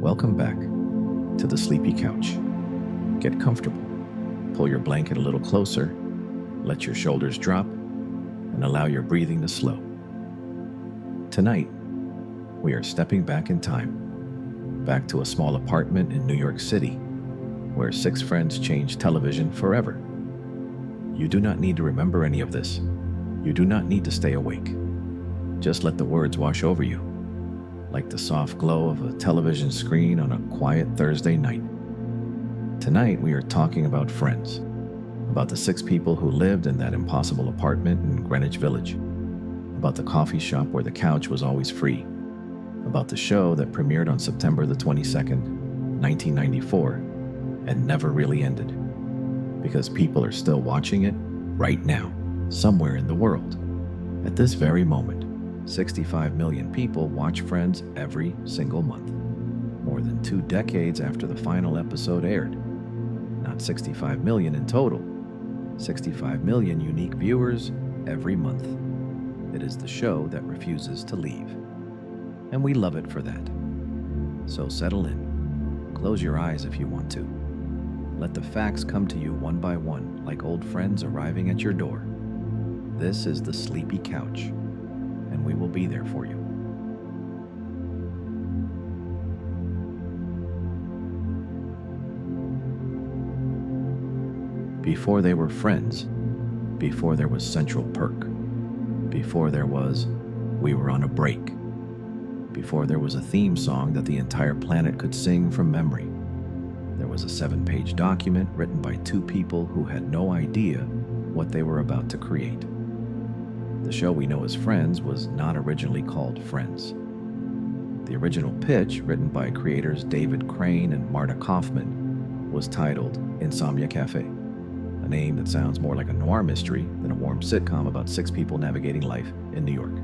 Welcome back to the Sleepy Couch. Get comfortable, pull your blanket a little closer, let your shoulders drop, and allow your breathing to slow. Tonight, we are stepping back in time, back to a small apartment in New York City, where 6 friends changed television forever. You do not need to remember any of this. You do not need to stay awake. Just let the words wash over you, like the soft glow of a television screen on a quiet Thursday night. Tonight, we are talking about friends, about the 6 people who lived in that impossible apartment in Greenwich Village, about the coffee shop where the couch was always free, about the show that premiered on September the 22nd, 1994, and never really ended, because people are still watching it right now, somewhere in the world. At this very moment, 65 million people watch Friends every single month, more than 2 decades after the final episode aired. Not 65 million in total, 65 million unique viewers every month. It is the show that refuses to leave, and we love it for that. So settle in, close your eyes if you want to. Let the facts come to you one by one, like old friends arriving at your door. This is the Sleepy Couch, and we will be there for you. Before they were friends, before there was Central Perk, before there was We Were on a Break, before there was a theme song that the entire planet could sing from memory, there was a 7-page document written by 2 people who had no idea what they were about to create. The show we know as Friends was not originally called Friends. The original pitch, written by creators David Crane and Marta Kaufman, was titled Insomnia Cafe, a name that sounds more like a noir mystery than a warm sitcom about 6 people navigating life in New York.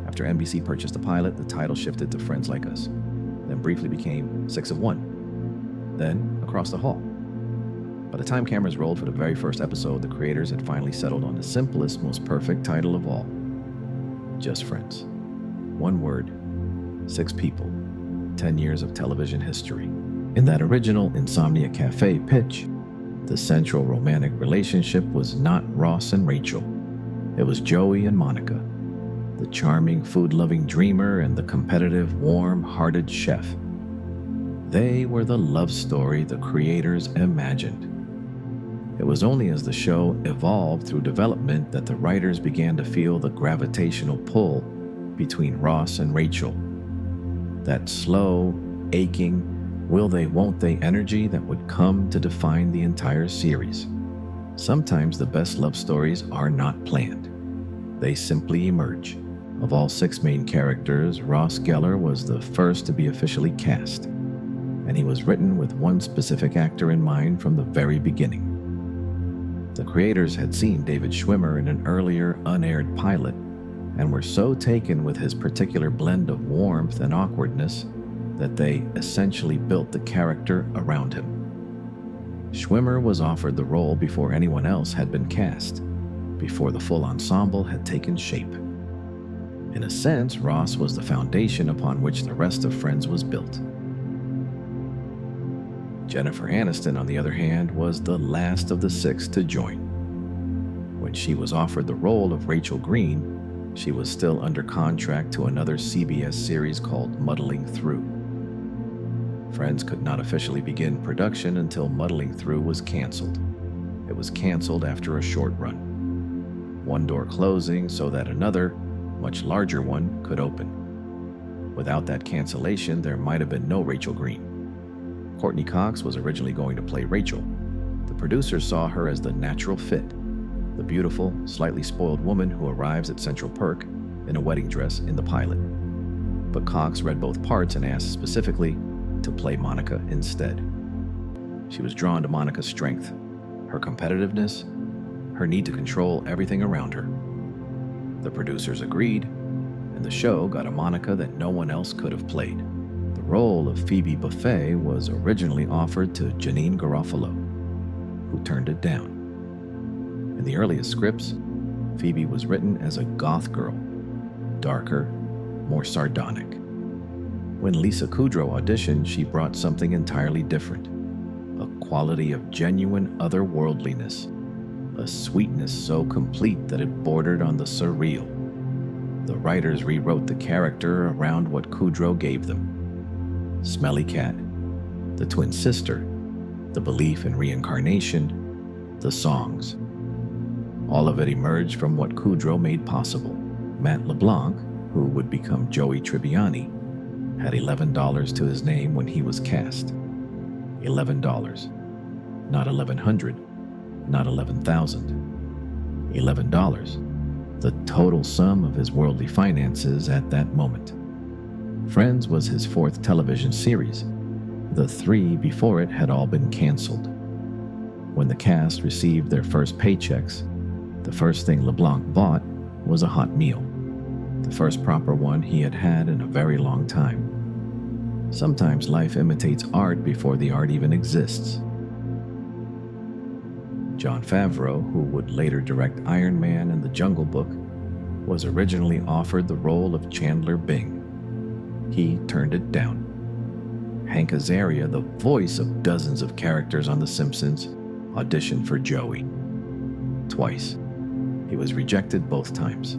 After NBC purchased the pilot, the title shifted to Friends Like Us, then briefly became 6 of 1, then Across the Hall. By the time cameras rolled for the very first episode, the creators had finally settled on the simplest, most perfect title of all: just Friends. 1 word, 6 people, 10 years of television history. In that original Insomnia Cafe pitch, the central romantic relationship was not Ross and Rachel. It was Joey and Monica, the charming, food-loving dreamer and the competitive, warm-hearted chef. They were the love story the creators imagined. It was only as the show evolved through development that the writers began to feel the gravitational pull between Ross and Rachel. That slow, aching, will they, won't they energy that would come to define the entire series. Sometimes the best love stories are not planned. They simply emerge. Of all 6 main characters, Ross Geller was the first to be officially cast, and he was written with one specific actor in mind from the very beginning. The creators had seen David Schwimmer in an earlier, unaired pilot, and were so taken with his particular blend of warmth and awkwardness that they essentially built the character around him. Schwimmer was offered the role before anyone else had been cast, before the full ensemble had taken shape. In a sense, Ross was the foundation upon which the rest of Friends was built. Jennifer Aniston, on the other hand, was the last of the 6 to join. When she was offered the role of Rachel Green, she was still under contract to another CBS series called Muddling Through. Friends could not officially begin production until Muddling Through was canceled. It was canceled after a short run. One door closing so that another, much larger one, could open. Without that cancellation, there might have been no Rachel Green. Courtney Cox was originally going to play Rachel. The producers saw her as the natural fit, the beautiful, slightly spoiled woman who arrives at Central Perk in a wedding dress in the pilot. But Cox read both parts and asked specifically to play Monica instead. She was drawn to Monica's strength, her competitiveness, her need to control everything around her. The producers agreed, and the show got a Monica that no one else could have played. The role of Phoebe Buffay was originally offered to Janeane Garofalo, who turned it down. In the earliest scripts, Phoebe was written as a goth girl, darker, more sardonic. When Lisa Kudrow auditioned, she brought something entirely different, a quality of genuine otherworldliness, a sweetness so complete that it bordered on the surreal. The writers rewrote the character around what Kudrow gave them. Smelly Cat, the twin sister, the belief in reincarnation, the songs. All of it emerged from what Kudrow made possible. Matt LeBlanc, who would become Joey Tribbiani, had $11 to his name when he was cast. $11. Not 1,100, not 11,000. $11. The total sum of his worldly finances at that moment. Friends was his fourth television series. The three before it had all been canceled. When the cast received their first paychecks, the first thing LeBlanc bought was a hot meal. The first proper one he had had in a very long time. Sometimes life imitates art before the art even exists. Jon Favreau, who would later direct Iron Man and The Jungle Book, was originally offered the role of Chandler Bing. He turned it down. Hank Azaria, the voice of dozens of characters on The Simpsons, auditioned for Joey. Twice. He was rejected both times.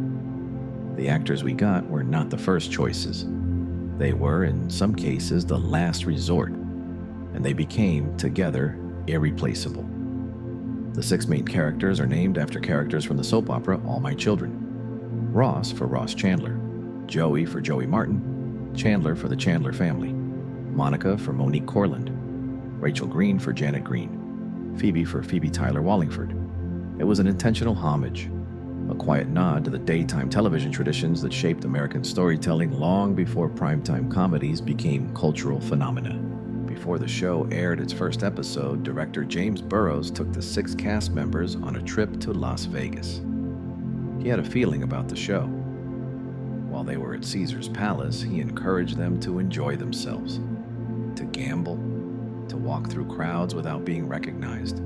The actors we got were not the first choices. They were, in some cases, the last resort, and they became, together, irreplaceable. The 6 main characters are named after characters from the soap opera All My Children. Ross for Ross Chandler, Joey for Joey Martin, Chandler for the Chandler Family, Monica for Monique Corland, Rachel Green for Janet Green, Phoebe for Phoebe Tyler Wallingford. It was an intentional homage, a quiet nod to the daytime television traditions that shaped American storytelling long before primetime comedies became cultural phenomena. Before the show aired its first episode, director James Burrows took the 6 cast members on a trip to Las Vegas. He had a feeling about the show. While they were at Caesar's Palace, he encouraged them to enjoy themselves, to gamble, to walk through crowds without being recognized,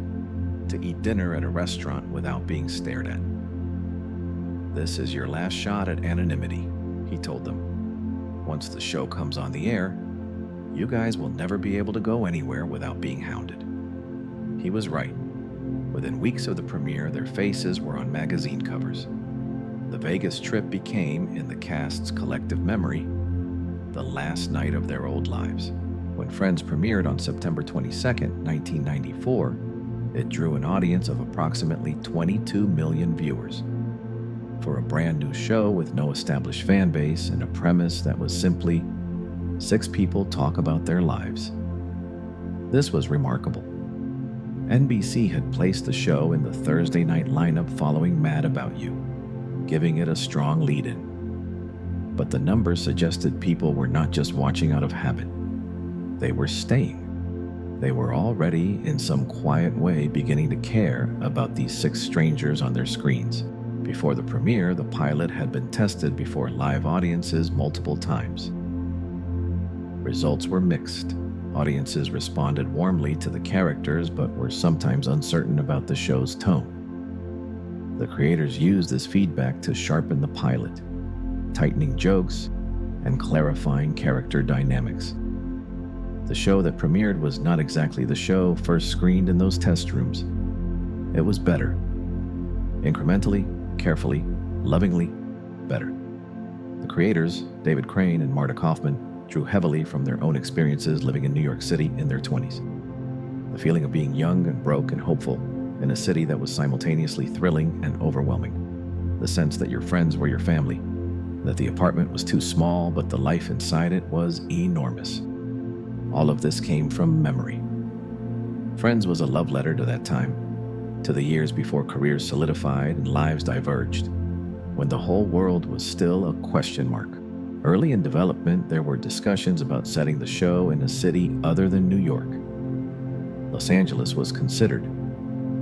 to eat dinner at a restaurant without being stared at. "This is your last shot at anonymity," he told them. "Once the show comes on the air, you guys will never be able to go anywhere without being hounded." He was right. Within weeks of the premiere, their faces were on magazine covers. The Vegas trip became, in the cast's collective memory, the last night of their old lives. When Friends premiered on September 22, 1994, it drew an audience of approximately 22 million viewers. For a brand new show with no established fan base and a premise that was simply 6 people talk about their lives. This was remarkable. NBC had placed the show in the Thursday night lineup following Mad About You, giving it a strong lead-in. But the numbers suggested people were not just watching out of habit. They were staying. They were already, in some quiet way, beginning to care about these 6 strangers on their screens. Before the premiere, the pilot had been tested before live audiences multiple times. Results were mixed. Audiences responded warmly to the characters, but were sometimes uncertain about the show's tone. The creators used this feedback to sharpen the pilot, tightening jokes and clarifying character dynamics. The show that premiered was not exactly the show first screened in those test rooms. It was better. Incrementally, carefully, lovingly, better. The creators, David Crane and Marta Kaufman, drew heavily from their own experiences living in New York City in their 20s. The feeling of being young and broke and hopeful in a city that was simultaneously thrilling and overwhelming. The sense that your friends were your family, that the apartment was too small but the life inside it was enormous. All of this came from memory. Friends was a love letter to that time, to the years before careers solidified and lives diverged, when the whole world was still a question mark. Early in development, there were discussions about setting the show in a city other than New York. Los Angeles was considered,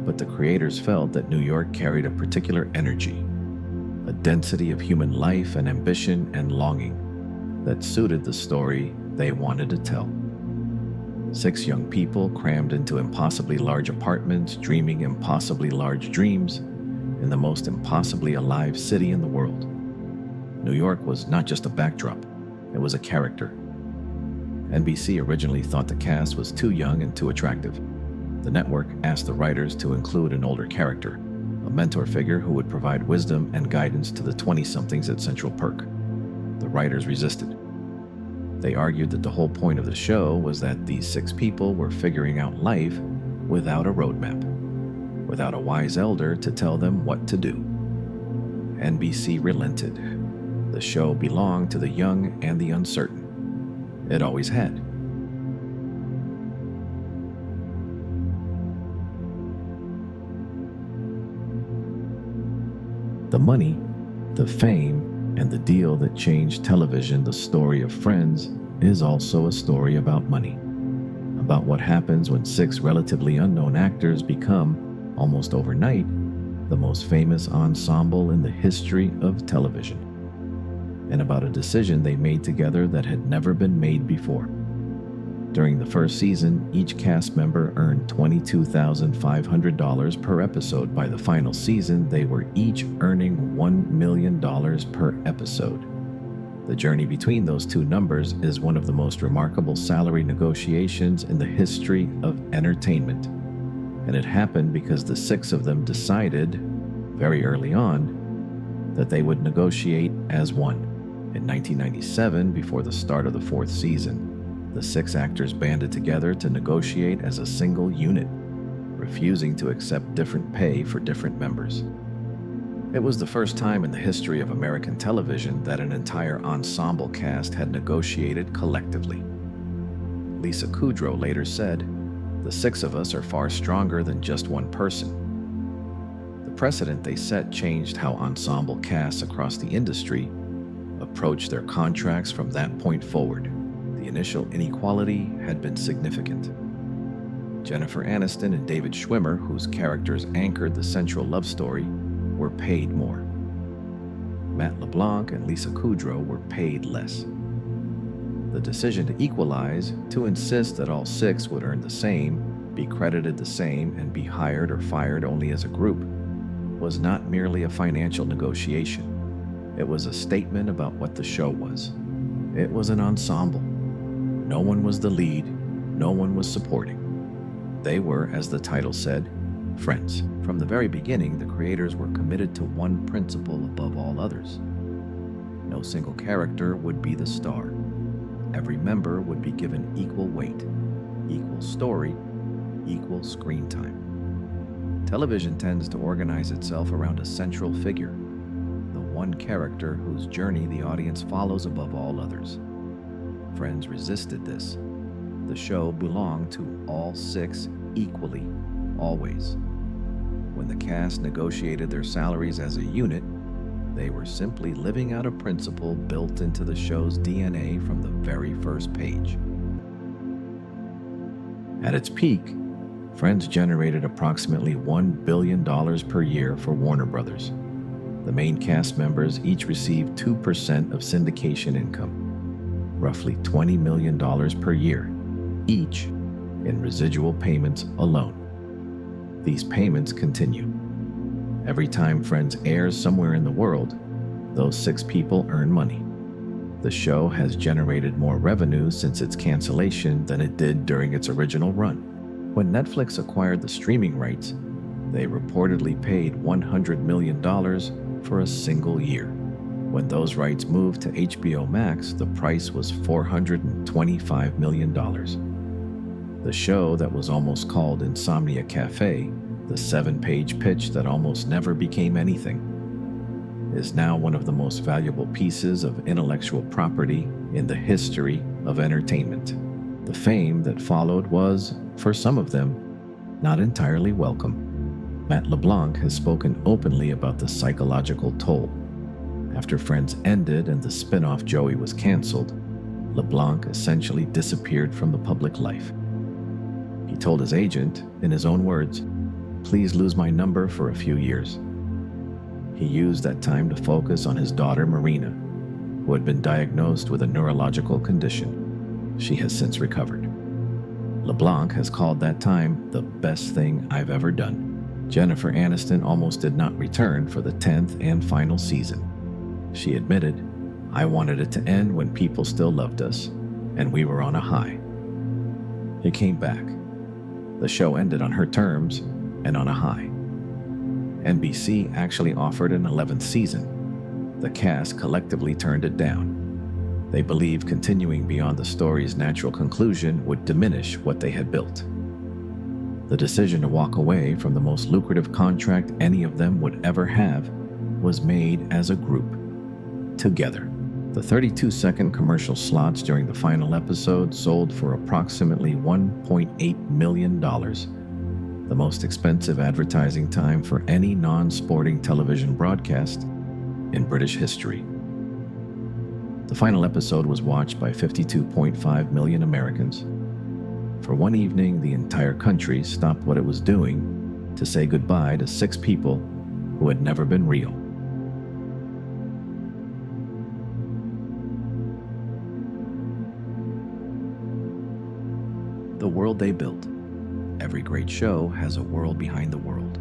but the creators felt that New York carried a particular energy, a density of human life and ambition and longing that suited the story they wanted to tell. 6 young people crammed into impossibly large apartments, dreaming impossibly large dreams in the most impossibly alive city in the world. New York was not just a backdrop, it was a character, NBC originally thought the cast was too young and too attractive. The network asked the writers to include an older character, a mentor figure who would provide wisdom and guidance to the 20-somethings at Central Perk. The writers resisted. They argued that the whole point of the show was that these 6 people were figuring out life without a roadmap, without a wise elder to tell them what to do. NBC relented. The show belonged to the young and the uncertain. It always had. The money, the fame, and the deal that changed television, the story of Friends, is also a story about money. About what happens when 6 relatively unknown actors become, almost overnight, the most famous ensemble in the history of television. And about a decision they made together that had never been made before. During the first season, each cast member earned $22,500 per episode. By the final season, they were each earning $1 million per episode. The journey between those two numbers is one of the most remarkable salary negotiations in the history of entertainment. And it happened because the 6 of them decided, very early on, that they would negotiate as one. In 1997, before the start of the 4th season, the 6 actors banded together to negotiate as a single unit, refusing to accept different pay for different members. It was the first time in the history of American television that an entire ensemble cast had negotiated collectively. Lisa Kudrow later said, "The 6 of us are far stronger than just one person." The precedent they set changed how ensemble casts across the industry approached their contracts from that point forward. The initial inequality had been significant. Jennifer Aniston and David Schwimmer, whose characters anchored the central love story, were paid more. Matt LeBlanc and Lisa Kudrow were paid less. The decision to equalize, to insist that all 6 would earn the same, be credited the same, and be hired or fired only as a group, was not merely a financial negotiation. It was a statement about what the show was. It was an ensemble. No one was the lead, no one was supporting. They were, as the title said, friends. From the very beginning, the creators were committed to one principle above all others. No single character would be the star. Every member would be given equal weight, equal story, equal screen time. Television tends to organize itself around a central figure, the one character whose journey the audience follows above all others. Friends resisted this. The show belonged to all 6 equally, always. When the cast negotiated their salaries as a unit, they were simply living out a principle built into the show's DNA from the very first page. At its peak, Friends generated approximately $1 billion per year for Warner Brothers. The main cast members each received 2% of syndication income, roughly $20 million per year, each in residual payments alone. These payments continue. Every time Friends airs somewhere in the world, those 6 people earn money. The show has generated more revenue since its cancellation than it did during its original run. When Netflix acquired the streaming rights, they reportedly paid $100 million for a single year. When those rights moved to HBO Max, the price was $425 million. The show that was almost called Insomnia Cafe, the 7-page pitch that almost never became anything, is now one of the most valuable pieces of intellectual property in the history of entertainment. The fame that followed was, for some of them, not entirely welcome. Matt LeBlanc has spoken openly about the psychological toll. After Friends ended and the spin-off Joey was canceled, LeBlanc essentially disappeared from the public life. He told his agent, in his own words, "Please lose my number for a few years." He used that time to focus on his daughter Marina, who had been diagnosed with a neurological condition. She has since recovered. LeBlanc has called that time the best thing I've ever done. Jennifer Aniston almost did not return for the 10th and final season. She admitted, "I wanted it to end when people still loved us. and we were on a high. It came back. The show ended on her terms and on a high. NBC actually offered an 11th season. The cast collectively turned it down. They believed continuing beyond the story's natural conclusion would diminish what they had built. The decision to walk away from the most lucrative contract any of them would ever have was made as a group, together. The 32-second commercial slots during the final episode sold for approximately $1.8 million, the most expensive advertising time for any non-sporting television broadcast in British history. The final episode was watched by 52.5 million Americans. For one evening, the entire country stopped what it was doing to say goodbye to 6 people who had never been real. The world they built. Every great show has a world behind the world.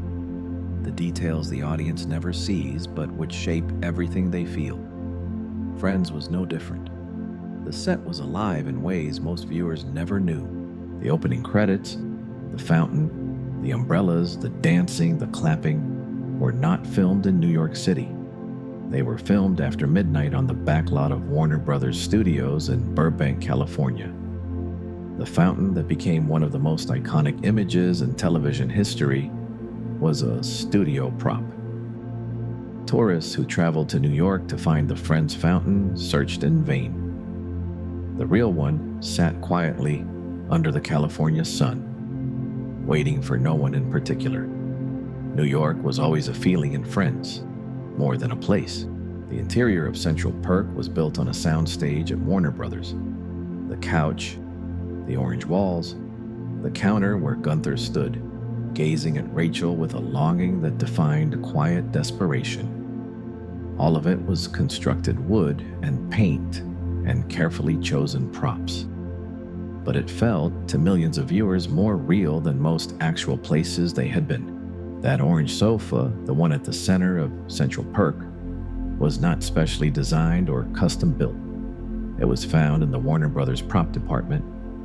The details the audience never sees, but which shape everything they feel. Friends was no different. The set was alive in ways most viewers never knew. The opening credits, the fountain, the umbrellas, the dancing, the clapping, were not filmed in New York City. They were filmed after midnight on the backlot of Warner Brothers Studios in Burbank, California. The fountain that became one of the most iconic images in television history was a studio prop. Tourists who traveled to New York to find the Friends fountain searched in vain. The real one sat quietly under the California sun, waiting for no one in particular. New York was always a feeling in Friends, more than a place. The interior of Central Perk was built on a soundstage at Warner Brothers. The couch, the orange walls, the counter where Gunther stood, gazing at Rachel with a longing that defined quiet desperation. All of it was constructed wood and paint and carefully chosen props. But it felt, to millions of viewers, more real than most actual places they had been. That orange sofa, the one at the center of Central Perk, was not specially designed or custom built. It was found in the Warner Brothers prop department,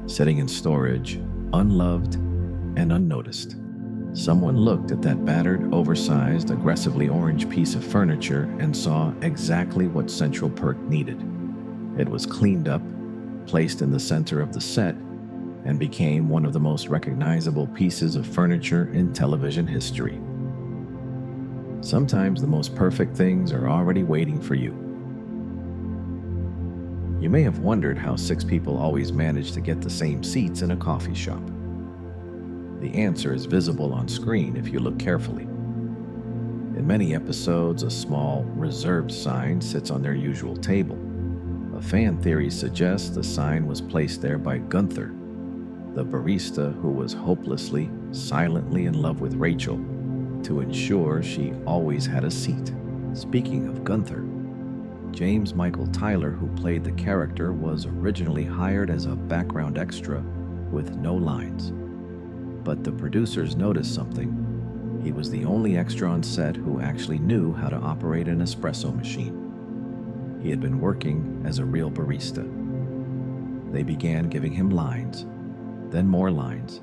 sitting in storage, unloved and unnoticed. Someone looked at that battered, oversized, aggressively orange piece of furniture and saw exactly what Central Perk needed. It was cleaned up, placed in the center of the set, and became one of the most recognizable pieces of furniture in television history. Sometimes the most perfect things are already waiting for you. You may have wondered how 6 people always manage to get the same seats in a coffee shop. The answer is visible on screen if you look carefully. In many episodes, a small reserved sign sits on their usual table. A fan theory suggests the sign was placed there by Gunther, the barista who was hopelessly, silently in love with Rachel, to ensure she always had a seat. Speaking of Gunther, James Michael Tyler, who played the character, was originally hired as a background extra with no lines. But the producers noticed something. He was the only extra on set who actually knew how to operate an espresso machine. He had been working as a real barista. They began giving him lines, then more lines,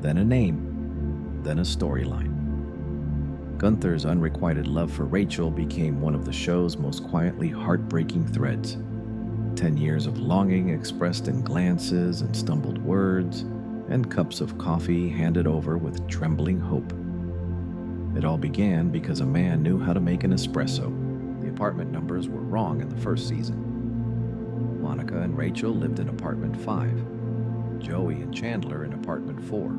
then a name, then a storyline. Gunther's unrequited love for Rachel became one of the show's most quietly heartbreaking threads. 10 years of longing expressed in glances and stumbled words, and cups of coffee handed over with trembling hope. It all began because a man knew how to make an espresso. The apartment numbers were wrong in the first season. Monica and Rachel lived in apartment 5, Joey and Chandler in apartment 4.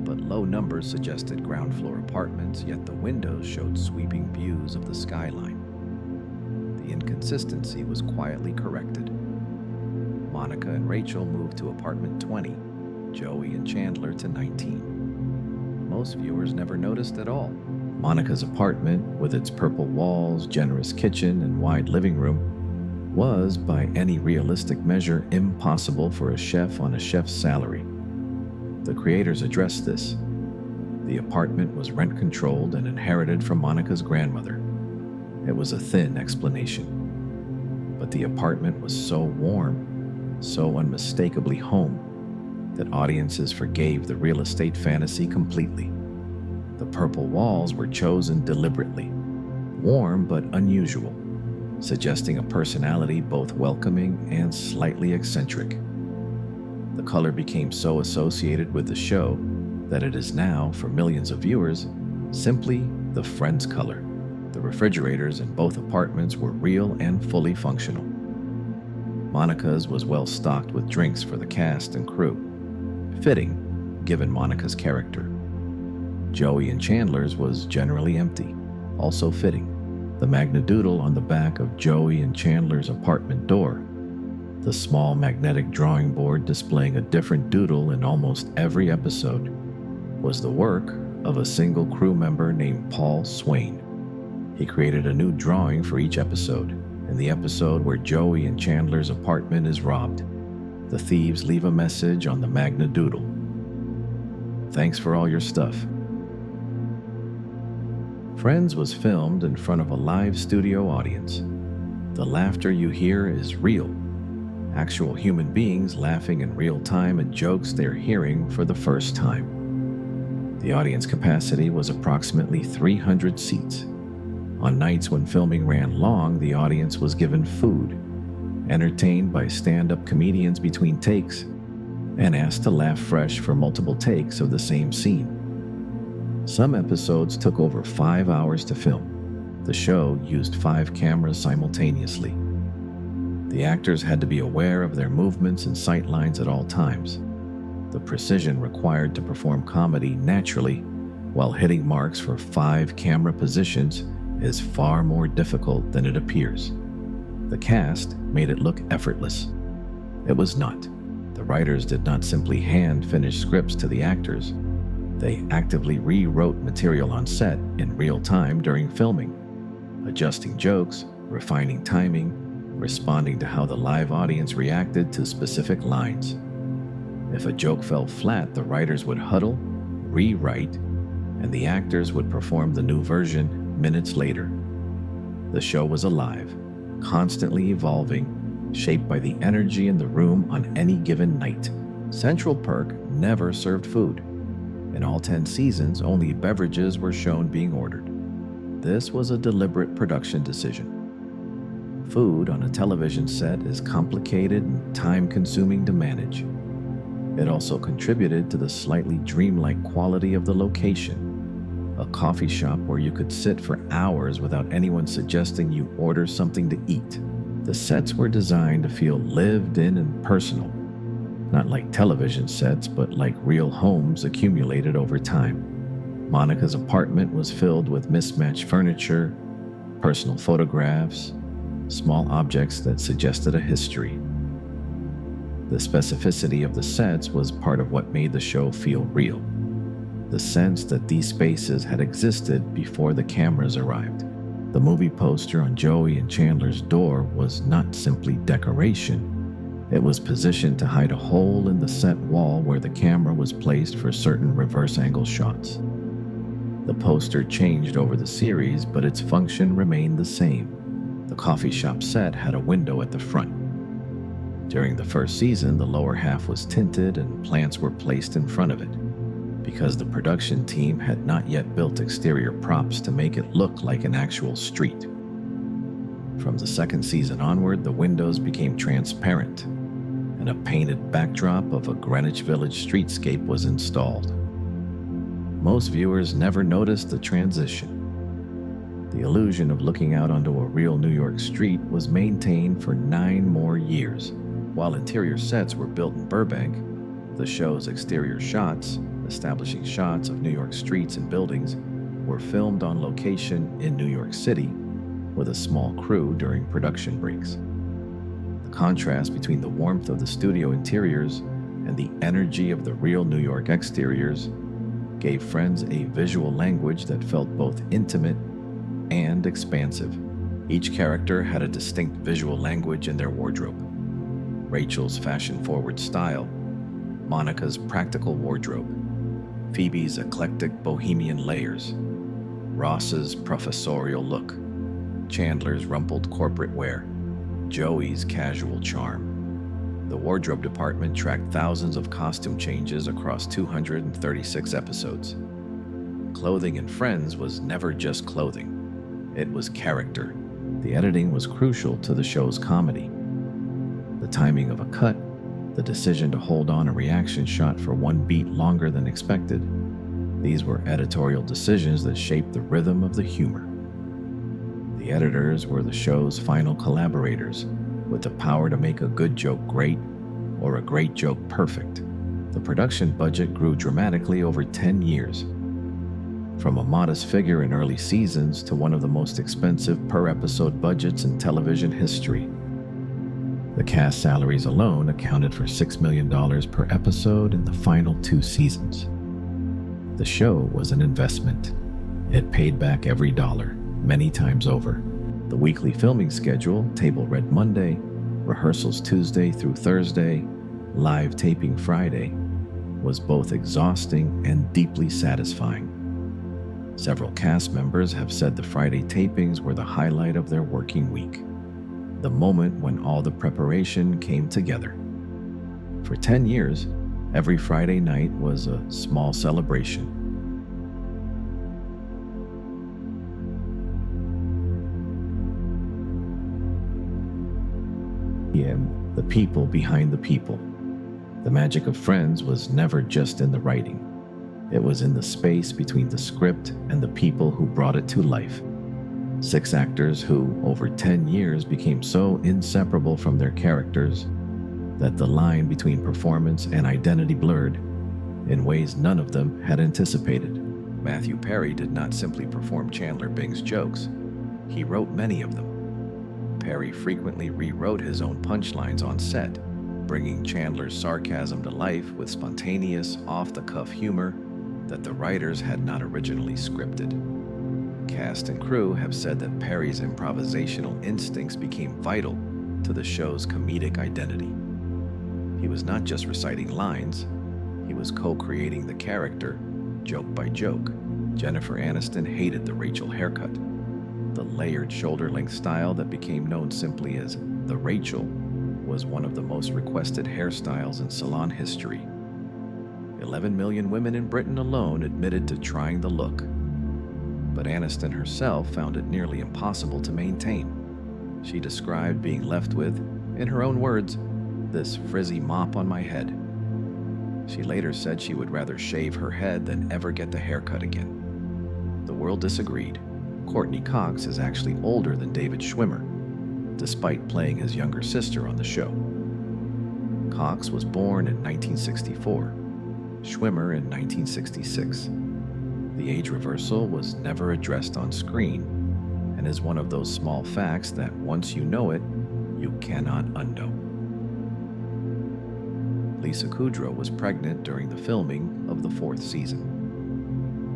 But low numbers suggested ground floor apartments, yet the windows showed sweeping views of the skyline. The inconsistency was quietly corrected. Monica and Rachel moved to apartment 20, Joey and Chandler to 19. Most viewers never noticed at all. Monica's apartment, with its purple walls, generous kitchen, and wide living room, was, by any realistic measure, impossible for a chef on a chef's salary. The creators addressed this. The apartment was rent-controlled and inherited from Monica's grandmother. It was a thin explanation. But the apartment was so warm, so unmistakably home that audiences forgave the real estate fantasy completely. The purple walls were chosen deliberately, warm but unusual, suggesting a personality both welcoming and slightly eccentric. The color became so associated with the show that it is now, for millions of viewers, simply the Friends color. The refrigerators in both apartments were real and fully functional. Monica's was well stocked with drinks for the cast and crew, fitting given Monica's character. Joey and Chandler's was generally empty, also fitting. The Magnadoodle on the back of Joey and Chandler's apartment door, the small magnetic drawing board displaying a different doodle in almost every episode, was the work of a single crew member named Paul Swain. He created a new drawing for each episode. In the episode where Joey and Chandler's apartment is robbed, the thieves leave a message on the Magnadoodle. Thanks for all your stuff. Friends was filmed in front of a live studio audience. The laughter you hear is real. Actual human beings laughing in real time at jokes they're hearing for the first time. The audience capacity was approximately 300 seats. On nights when filming ran long, the audience was given food, entertained by stand-up comedians between takes, and asked to laugh fresh for multiple takes of the same scene. Some episodes took over 5 hours to film. The show used 5 cameras simultaneously. The actors had to be aware of their movements and sight lines at all times. The precision required to perform comedy naturally while hitting marks for 5 camera positions is far more difficult than it appears. The cast made it look effortless. It was not. The writers did not simply hand-finish scripts to the actors. They actively rewrote material on set in real time during filming, adjusting jokes, refining timing, responding to how the live audience reacted to specific lines. If a joke fell flat, the writers would huddle, rewrite, and the actors would perform the new version minutes later. The show was alive, constantly evolving, shaped by the energy in the room on any given night. Central Perk never served food. In all 10 seasons, only beverages were shown being ordered. This was a deliberate production decision. Food on a television set is complicated and time-consuming to manage. It also contributed to the slightly dreamlike quality of the location. A coffee shop where you could sit for hours without anyone suggesting you order something to eat. The sets were designed to feel lived in and personal, not like television sets, but like real homes accumulated over time. Monica's apartment was filled with mismatched furniture, personal photographs, small objects that suggested a history. The specificity of the sets was part of what made the show feel real. The sense that these spaces had existed before the cameras arrived. The movie poster on Joey and Chandler's door was not simply decoration. It was positioned to hide a hole in the set wall where the camera was placed for certain reverse angle shots. The poster changed over the series, but its function remained the same. The coffee shop set had a window at the front. During the first season, the lower half was tinted and plants were placed in front of it, because the production team had not yet built exterior props to make it look like an actual street. From the second season onward, the windows became transparent, and a painted backdrop of a Greenwich Village streetscape was installed. Most viewers never noticed the transition. The illusion of looking out onto a real New York street was maintained for 9 more years. While interior sets were built in Burbank, the show's exterior shots, establishing shots of New York streets and buildings, were filmed on location in New York City with a small crew during production breaks. The contrast between the warmth of the studio interiors and the energy of the real New York exteriors gave Friends a visual language that felt both intimate and expansive. Each character had a distinct visual language in their wardrobe. Rachel's fashion-forward style, Monica's practical wardrobe, Phoebe's eclectic bohemian layers, Ross's professorial look, Chandler's rumpled corporate wear, Joey's casual charm. The wardrobe department tracked thousands of costume changes across 236 episodes. Clothing in Friends was never just clothing. It was character. The editing was crucial to the show's comedy. The timing of a cut, the decision to hold on a reaction shot for one beat longer than expected, these were editorial decisions that shaped the rhythm of the humor. The editors were the show's final collaborators, with the power to make a good joke great or a great joke perfect. The production budget grew dramatically over 10 years, from a modest figure in early seasons to one of the most expensive per-episode budgets in television history. The cast salaries alone accounted for $6 million per episode in the final 2 seasons. The show was an investment. It paid back every dollar, many times over. The weekly filming schedule, table read Monday, rehearsals Tuesday through Thursday, live taping Friday, was both exhausting and deeply satisfying. Several cast members have said the Friday tapings were the highlight of their working week, the moment when all the preparation came together. For 10 years, every Friday night was a small celebration. The people behind the people. The magic of Friends was never just in the writing. It was in the space between the script and the people who brought it to life. 6 actors who, over 10 years, became so inseparable from their characters that the line between performance and identity blurred in ways none of them had anticipated. Matthew Perry did not simply perform Chandler Bing's jokes. He wrote many of them. Perry frequently rewrote his own punchlines on set, bringing Chandler's sarcasm to life with spontaneous, off-the-cuff humor that the writers had not originally scripted. Cast and crew have said that Perry's improvisational instincts became vital to the show's comedic identity. He was not just reciting lines, he was co-creating the character, joke by joke. Jennifer Aniston hated the Rachel haircut. The layered shoulder-length style that became known simply as the Rachel was one of the most requested hairstyles in salon history. 11 million women in Britain alone admitted to trying the look. But Aniston herself found it nearly impossible to maintain. She described being left with, in her own words, this frizzy mop on my head. She later said she would rather shave her head than ever get the haircut again. The world disagreed. Courtney Cox is actually older than David Schwimmer, despite playing his younger sister on the show. Cox was born in 1964, Schwimmer in 1966. The age reversal was never addressed on screen and is one of those small facts that once you know it, you cannot unknow. Lisa Kudrow was pregnant during the filming of the 4th season.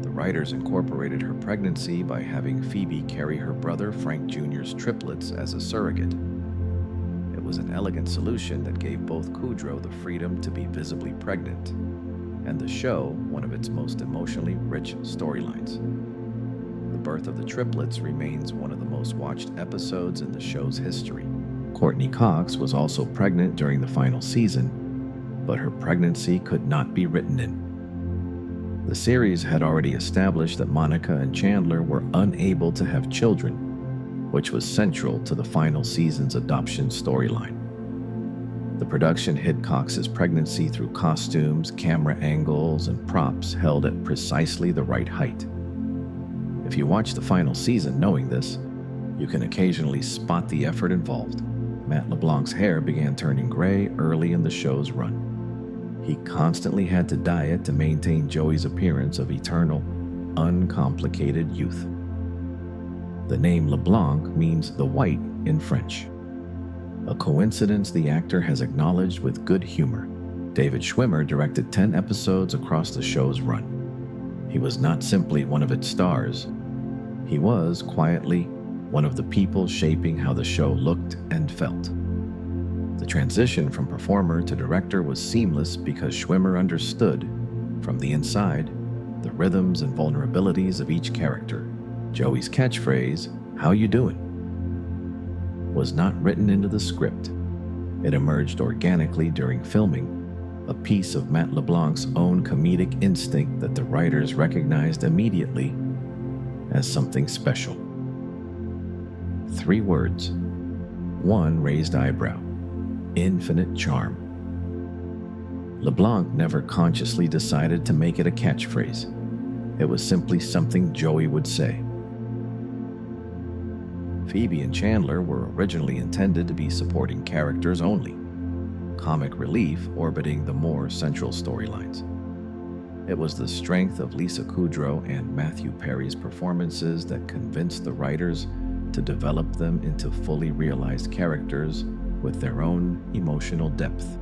The writers incorporated her pregnancy by having Phoebe carry her brother Frank Jr.'s triplets as a surrogate. It was an elegant solution that gave both Kudrow the freedom to be visibly pregnant, and the show one of its most emotionally rich storylines. The birth of the triplets remains one of the most watched episodes in the show's history. Courtney Cox was also pregnant during the final season, but her pregnancy could not be written in. The series had already established that Monica and Chandler were unable to have children, which was central to the final season's adoption storyline. The production hid Cox's pregnancy through costumes, camera angles, and props held at precisely the right height. If you watch the final season knowing this, you can occasionally spot the effort involved. Matt LeBlanc's hair began turning gray early in the show's run. He constantly had to dye it to maintain Joey's appearance of eternal, uncomplicated youth. The name LeBlanc means the white in French, a coincidence the actor has acknowledged with good humor. David Schwimmer directed 10 episodes across the show's run. He was not simply one of its stars. He was, quietly, one of the people shaping how the show looked and felt. The transition from performer to director was seamless because Schwimmer understood, from the inside, the rhythms and vulnerabilities of each character. Joey's catchphrase, "How you doing?" was not written into the script. It emerged organically during filming, a piece of Matt LeBlanc's own comedic instinct that the writers recognized immediately as something special. 3 words, 1 raised eyebrow: infinite charm. LeBlanc never consciously decided to make it a catchphrase. It was simply something Joey would say. Phoebe and Chandler were originally intended to be supporting characters only, comic relief orbiting the more central storylines. It was the strength of Lisa Kudrow and Matthew Perry's performances that convinced the writers to develop them into fully realized characters with their own emotional depth.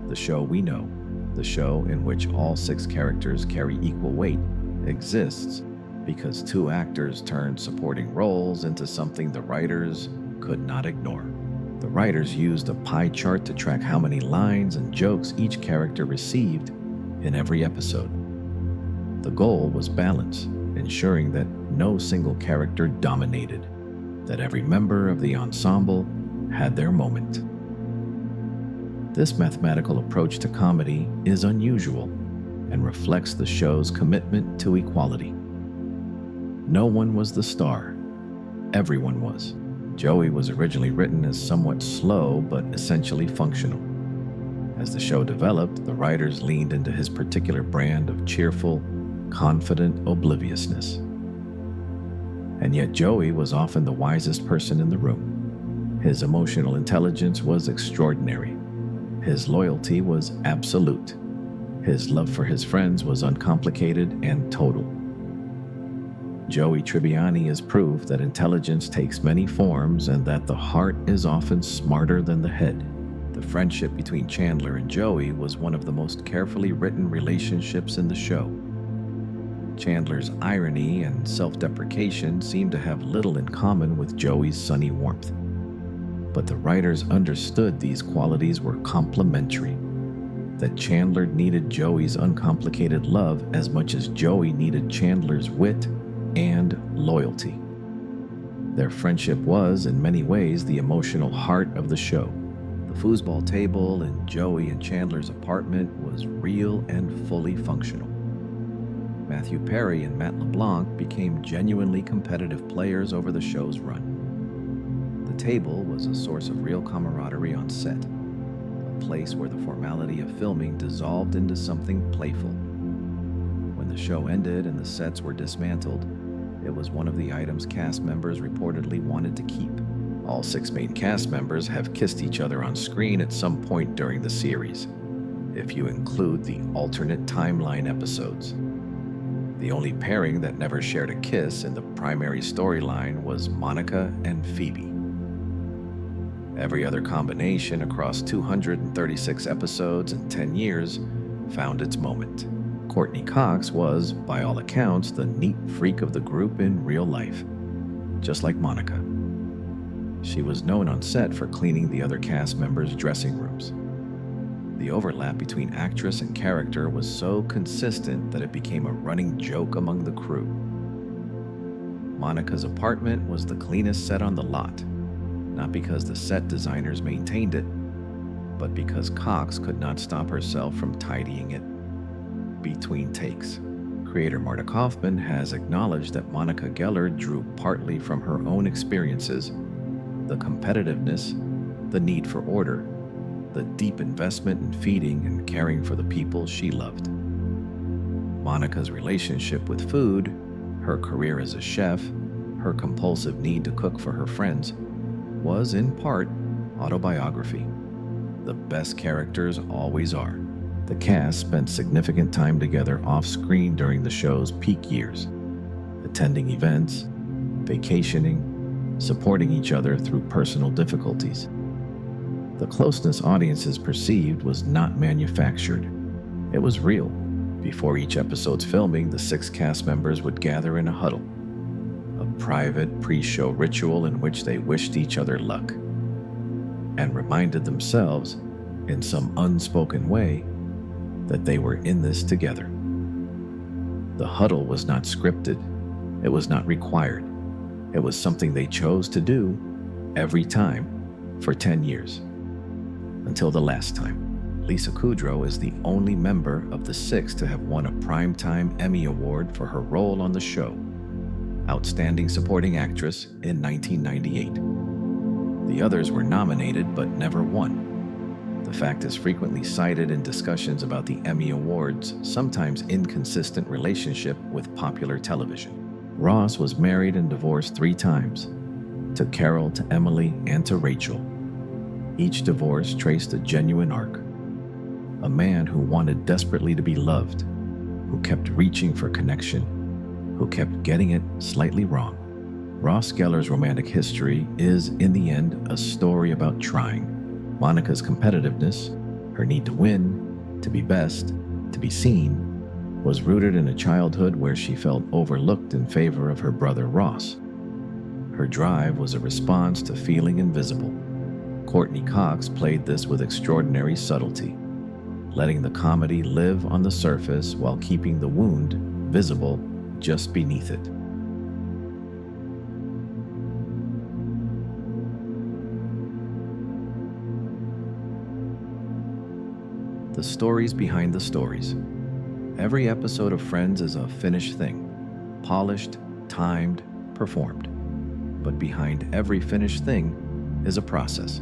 The show we know, the show in which all 6 characters carry equal weight, exists because 2 actors turned supporting roles into something the writers could not ignore. The writers used a pie chart to track how many lines and jokes each character received in every episode. The goal was balance, ensuring that no single character dominated, that every member of the ensemble had their moment. This mathematical approach to comedy is unusual and reflects the show's commitment to equality. No one was the star. Everyone was. Joey was originally written as somewhat slow but essentially functional. As the show developed, the writers leaned into his particular brand of cheerful, confident obliviousness. And yet Joey was often the wisest person in the room. His emotional intelligence was extraordinary. His loyalty was absolute. His love for his friends was uncomplicated and total. Joey Tribbiani is proof that intelligence takes many forms and that the heart is often smarter than the head. The friendship between Chandler and Joey was one of the most carefully written relationships in the show. Chandler's irony and self-deprecation seemed to have little in common with Joey's sunny warmth. But the writers understood these qualities were complementary, that Chandler needed Joey's uncomplicated love as much as Joey needed Chandler's wit and loyalty. Their friendship was, in many ways, the emotional heart of the show. The foosball table in Joey and Chandler's apartment was real and fully functional. Matthew Perry and Matt LeBlanc became genuinely competitive players over the show's run. The table was a source of real camaraderie on set, a place where the formality of filming dissolved into something playful. When the show ended and the sets were dismantled, it was one of the items cast members reportedly wanted to keep. All 6 main cast members have kissed each other on screen at some point during the series, if you include the alternate timeline episodes. The only pairing that never shared a kiss in the primary storyline was Monica and Phoebe. Every other combination across 236 episodes and 10 years found its moment. Courtney Cox was, by all accounts, the neat freak of the group in real life, just like Monica. She was known on set for cleaning the other cast members' dressing rooms. The overlap between actress and character was so consistent that it became a running joke among the crew. Monica's apartment was the cleanest set on the lot, not because the set designers maintained it, but because Cox could not stop herself from tidying it between takes. Creator Marta Kaufman has acknowledged that Monica Geller drew partly from her own experiences, the competitiveness, the need for order, the deep investment in feeding and caring for the people she loved. Monica's relationship with food, her career as a chef, her compulsive need to cook for her friends, was in part autobiography. The best characters always are. The cast spent significant time together off-screen during the show's peak years, attending events, vacationing, supporting each other through personal difficulties. The closeness audiences perceived was not manufactured. It was real. Before each episode's filming, the 6 cast members would gather in a huddle, a private pre-show ritual in which they wished each other luck and reminded themselves, in some unspoken way, that they were in this together. The huddle was not scripted. It was not required. It was something they chose to do every time for 10 years. until the last time. Lisa Kudrow is the only member of the six to have won a Primetime Emmy Award for her role on the show, Outstanding Supporting Actress, in 1998. The others were nominated but never won. The fact is frequently cited in discussions about the Emmy Awards' sometimes inconsistent relationship with popular television. Ross was married and divorced 3 times, to Carol, to Emily, and to Rachel. Each divorce traced a genuine arc. A man who wanted desperately to be loved, who kept reaching for connection, who kept getting it slightly wrong. Ross Geller's romantic history is, in the end, a story about trying. Monica's competitiveness, her need to win, to be best, to be seen, was rooted in a childhood where she felt overlooked in favor of her brother Ross. Her drive was a response to feeling invisible. Courtney Cox played this with extraordinary subtlety, letting the comedy live on the surface while keeping the wound visible just beneath it. The stories behind the stories. Every episode of Friends is a finished thing, polished, timed, performed. But behind every finished thing is a process.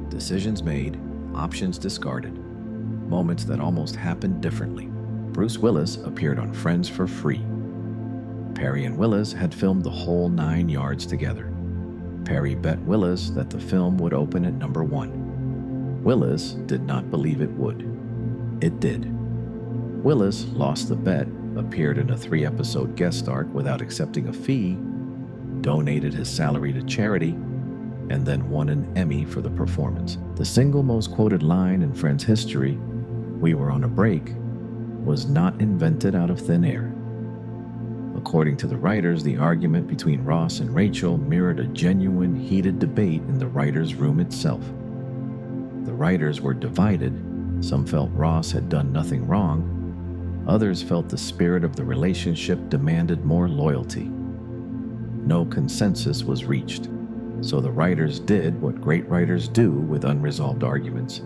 Decisions made, options discarded, moments that almost happened differently. Bruce Willis appeared on Friends for free. Perry and Willis had filmed the whole 9 yards together. Perry bet Willis that the film would open at number 1. Willis did not believe it would. It did. Willis lost the bet, appeared in a 3-episode guest arc without accepting a fee, donated his salary to charity, and then won an Emmy for the performance. The single most quoted line in Friends history, "We were on a break," was not invented out of thin air. According to the writers, the argument between Ross and Rachel mirrored a genuine, heated debate in the writers' room itself. The writers were divided. Some felt Ross had done nothing wrong. Others felt the spirit of the relationship demanded more loyalty. No consensus was reached, so the writers did what great writers do with unresolved arguments.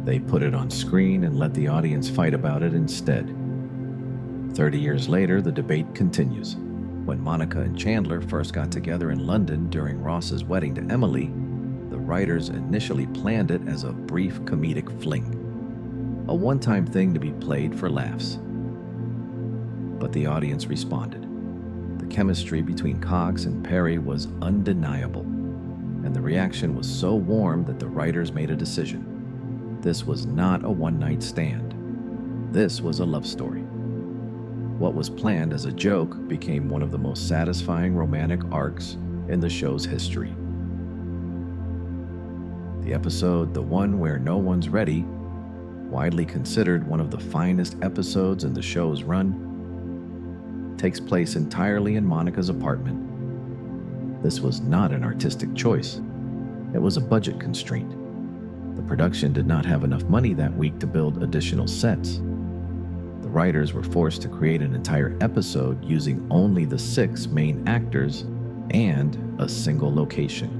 They put it on screen and let the audience fight about it instead. 30 years later, the debate continues. When Monica and Chandler first got together in London during Ross's wedding to Emily, the writers initially planned it as a brief comedic fling, a one-time thing to be played for laughs. But the audience responded. The chemistry between Cox and Perry was undeniable, and the reaction was so warm that the writers made a decision. This was not a one-night stand. This was a love story. What was planned as a joke became one of the most satisfying romantic arcs in the show's history. The episode, the one where no one's ready, widely considered one of the finest episodes in the show's run, takes place entirely in Monica's apartment. This was not an artistic choice. It was a budget constraint. The production did not have enough money that week to build additional sets. The writers were forced to create an entire episode using only the 6 main actors and a single location.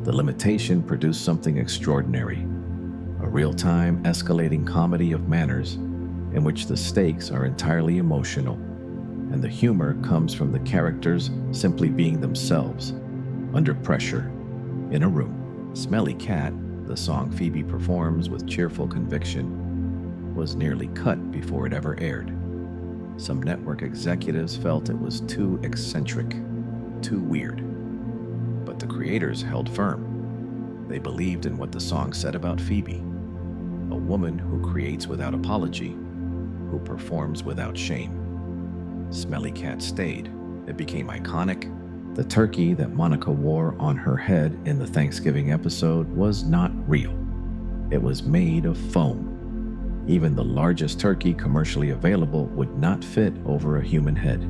The limitation produced something extraordinary, a real-time escalating comedy of manners in which the stakes are entirely emotional, and the humor comes from the characters simply being themselves, under pressure, in a room. Smelly Cat, the song Phoebe performs with cheerful conviction, was nearly cut before it ever aired. Some network executives felt it was too eccentric, too weird. But the creators held firm. They believed in what the song said about Phoebe, a woman who creates without apology, who performs without shame. Smelly Cat stayed. It became iconic. The turkey that Monica wore on her head in the Thanksgiving episode was not real. It was made of foam. Even the largest turkey commercially available would not fit over a human head.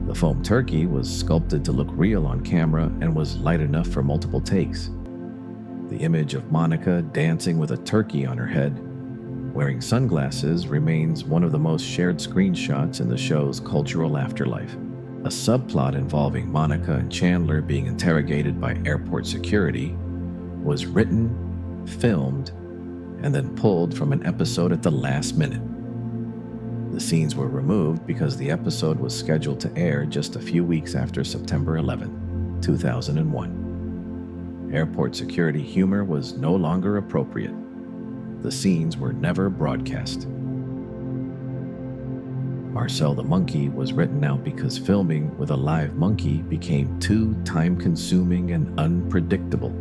The foam turkey was sculpted to look real on camera and was light enough for multiple takes. The image of Monica dancing with a turkey on her head, wearing sunglasses, remains one of the most shared screenshots in the show's cultural afterlife. A subplot involving Monica and Chandler being interrogated by airport security was written, filmed, and then pulled from an episode at the last minute. The scenes were removed because the episode was scheduled to air just a few weeks after September 11, 2001. Airport security humor was no longer appropriate. The scenes were never broadcast. Marcel the Monkey was written out because filming with a live monkey became too time-consuming and unpredictable.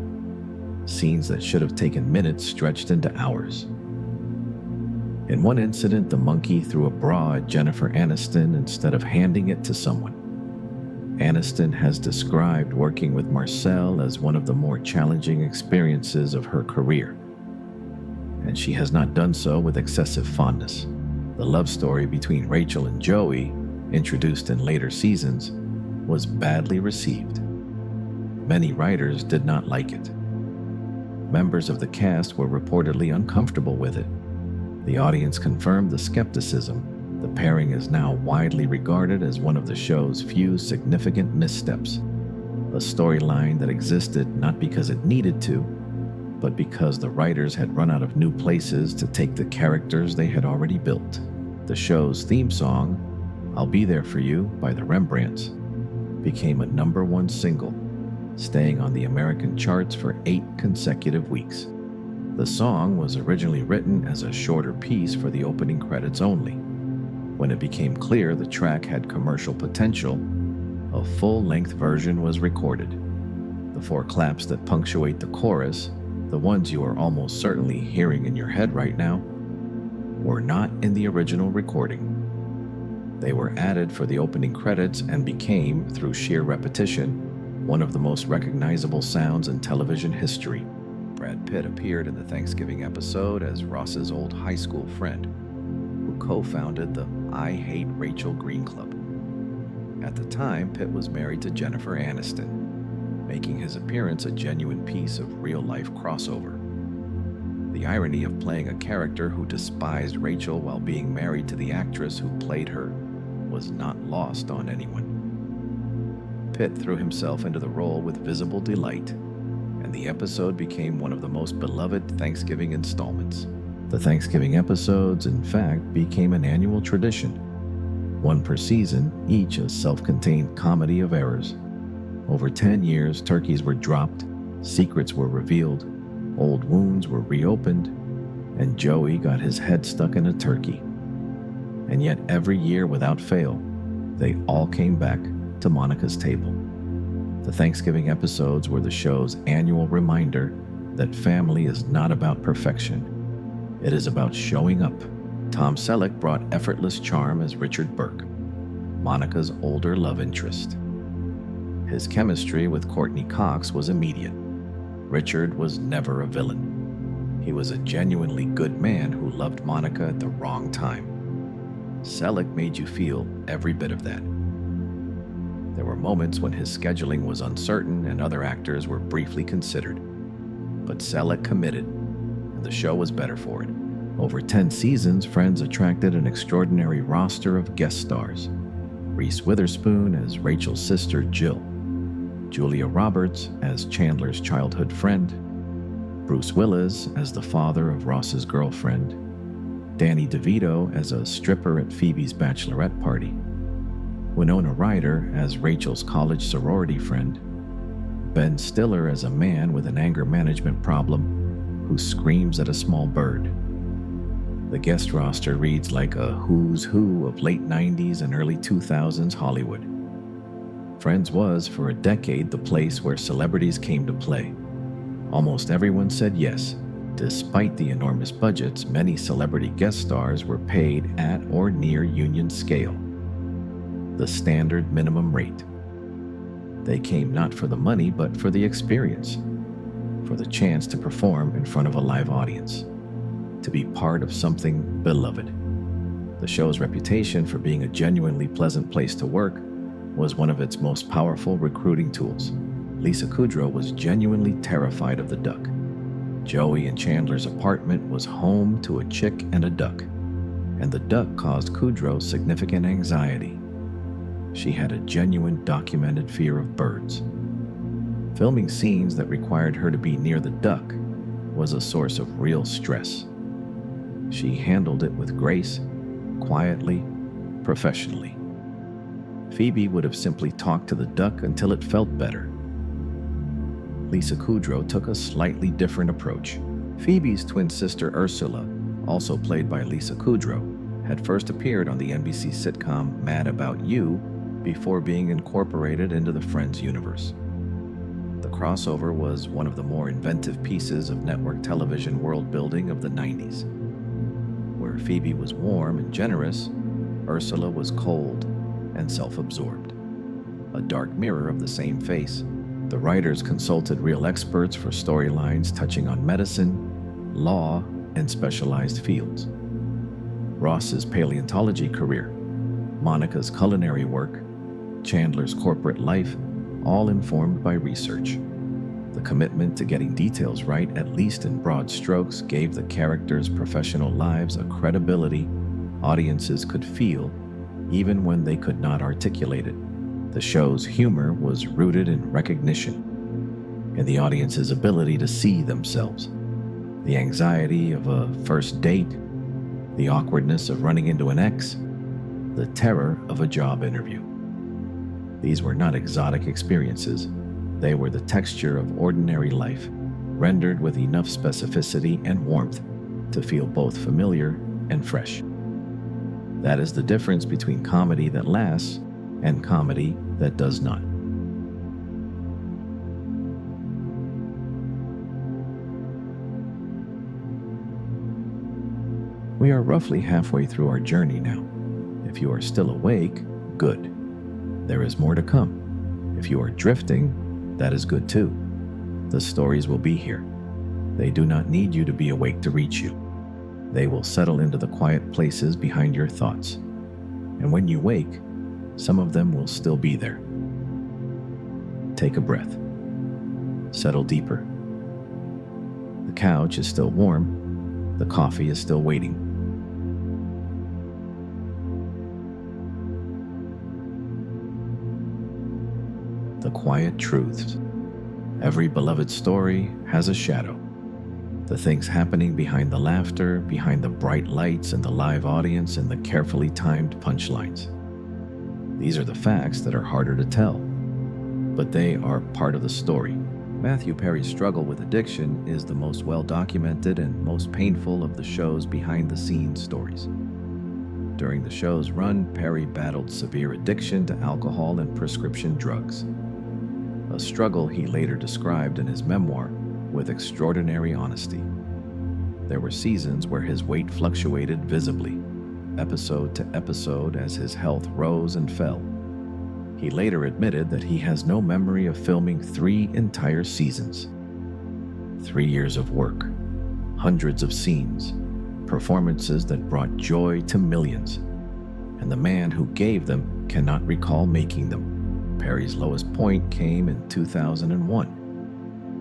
Scenes that should have taken minutes stretched into hours. In one incident, the monkey threw a bra at Jennifer Aniston instead of handing it to someone. Aniston has described working with Marcel as one of the more challenging experiences of her career, and she has not done so with excessive fondness. The love story between Rachel and Joey, introduced in later seasons, was badly received. Many writers did not like it. Members of the cast were reportedly uncomfortable with it. The audience confirmed the skepticism. The pairing is now widely regarded as one of the show's few significant missteps. A storyline that existed not because it needed to, but because the writers had run out of new places to take the characters they had already built. The show's theme song, "I'll Be There For You" by the Rembrandts, became a #1 single, staying on the American charts for 8 consecutive weeks. The song was originally written as a shorter piece for the opening credits only. When it became clear the track had commercial potential, a full-length version was recorded. The 4 claps that punctuate the chorus, the ones you are almost certainly hearing in your head right now, were not in the original recording. They were added for the opening credits and became, through sheer repetition, one of the most recognizable sounds in television history. Brad Pitt appeared in the Thanksgiving episode as Ross's old high school friend, who co-founded the I Hate Rachel Green Club. At the time, Pitt was married to Jennifer Aniston, making his appearance a genuine piece of real-life crossover. The irony of playing a character who despised Rachel while being married to the actress who played her was not lost on anyone. Pitt threw himself into the role with visible delight, and the episode became one of the most beloved Thanksgiving installments. The Thanksgiving episodes, in fact, became an annual tradition, one per season, each a self-contained comedy of errors. Over 10 years, turkeys were dropped, secrets were revealed, old wounds were reopened, and Joey got his head stuck in a turkey. And yet every year without fail, they all came back to Monica's table. The Thanksgiving episodes were the show's annual reminder that family is not about perfection. It is about showing up. Tom Selleck brought effortless charm as Richard Perk, Monica's older love interest. His chemistry with Courtney Cox was immediate. Richard was never a villain. He was a genuinely good man who loved Monica at the wrong time. Selleck made you feel every bit of that. There were moments when his scheduling was uncertain and other actors were briefly considered. But Selleck committed, and the show was better for it. Over 10 seasons, Friends attracted an extraordinary roster of guest stars. Reese Witherspoon as Rachel's sister Jill, Julia Roberts as Chandler's childhood friend, Bruce Willis as the father of Ross's girlfriend, Danny DeVito as a stripper at Phoebe's bachelorette party, Winona Ryder as Rachel's college sorority friend, Ben Stiller as a man with an anger management problem who screams at a small bird. The guest roster reads like a who's who of late 90s and early 2000s Hollywood. Friends was, for a decade, the place where celebrities came to play. Almost everyone said yes. Despite the enormous budgets, many celebrity guest stars were paid at or near union scale, the standard minimum rate. They came not for the money, but for the experience, for the chance to perform in front of a live audience, to be part of something beloved. The show's reputation for being a genuinely pleasant place to work was one of its most powerful recruiting tools. Lisa Kudrow was genuinely terrified of the duck. Joey and Chandler's apartment was home to a chick and a duck, and the duck caused Kudrow significant anxiety. She had a genuine documented fear of birds. Filming scenes that required her to be near the duck was a source of real stress. She handled it with grace, quietly, professionally. Phoebe would have simply talked to the duck until it felt better. Lisa Kudrow took a slightly different approach. Phoebe's twin sister Ursula, also played by Lisa Kudrow, had first appeared on the NBC sitcom Mad About You before being incorporated into the Friends universe. The crossover was one of the more inventive pieces of network television world-building of the 90s. Where Phoebe was warm and generous, Ursula was cold and self-absorbed, a dark mirror of the same face. The writers consulted real experts for storylines touching on medicine, law, and specialized fields. Ross's paleontology career, Monica's culinary work, Chandler's corporate life, all informed by research. The commitment to getting details right, at least in broad strokes, gave the characters' professional lives a credibility audiences could feel even when they could not articulate it. The show's humor was rooted in recognition, in the audience's ability to see themselves. The anxiety of a first date, the awkwardness of running into an ex, the terror of a job interview. These were not exotic experiences. They were the texture of ordinary life, rendered with enough specificity and warmth to feel both familiar and fresh. That is the difference between comedy that lasts and comedy that does not. We are roughly halfway through our journey now. If you are still awake, good. There is more to come. If you are drifting, that is good too. The stories will be here. They do not need you to be awake to reach you. They will settle into the quiet places behind your thoughts. And when you wake, some of them will still be there. Take a breath. Settle deeper. The couch is still warm. The coffee is still waiting. The quiet truths. Every beloved story has a shadow. The things happening behind the laughter, behind the bright lights and the live audience and the carefully timed punchlines. These are the facts that are harder to tell, but they are part of the story. Matthew Perry's struggle with addiction is the most well-documented and most painful of the show's behind-the-scenes stories. During the show's run, Perry battled severe addiction to alcohol and prescription drugs, a struggle he later described in his memoir with extraordinary honesty. There were seasons where his weight fluctuated visibly, episode to episode, as his health rose and fell. He later admitted that he has no memory of filming 3 entire seasons. 3 years of work, hundreds of scenes, performances that brought joy to millions, and the man who gave them cannot recall making them. Perry's lowest point came in 2001,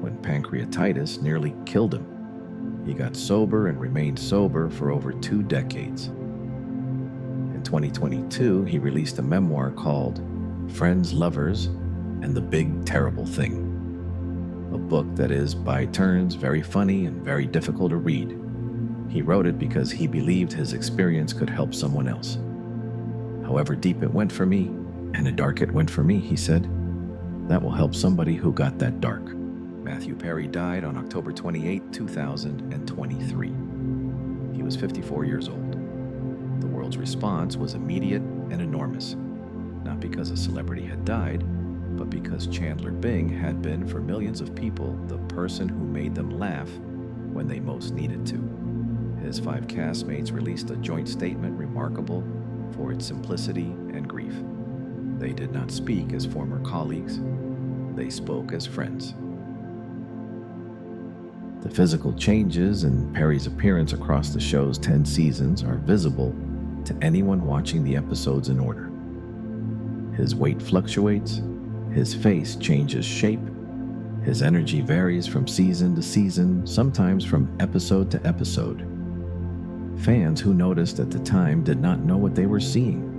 when pancreatitis nearly killed him. He got sober and remained sober for over 2 decades. In 2022, he released a memoir called Friends, Lovers, and the Big Terrible Thing, a book that is, by turns, very funny and very difficult to read. He wrote it because he believed his experience could help someone else. However deep it went for me, and how dark it went for me, he said, that will help somebody who got that dark. Matthew Perry died on October 28, 2023. He was 54 years old. The world's response was immediate and enormous, not because a celebrity had died, but because Chandler Bing had been, for millions of people, the person who made them laugh when they most needed to. His 5 castmates released a joint statement remarkable for its simplicity and grief. They did not speak as former colleagues. They spoke as friends. The physical changes in Perry's appearance across the show's 10 seasons are visible to anyone watching the episodes in order. His weight fluctuates, his face changes shape, his energy varies from season to season, sometimes from episode to episode. Fans who noticed at the time did not know what they were seeing.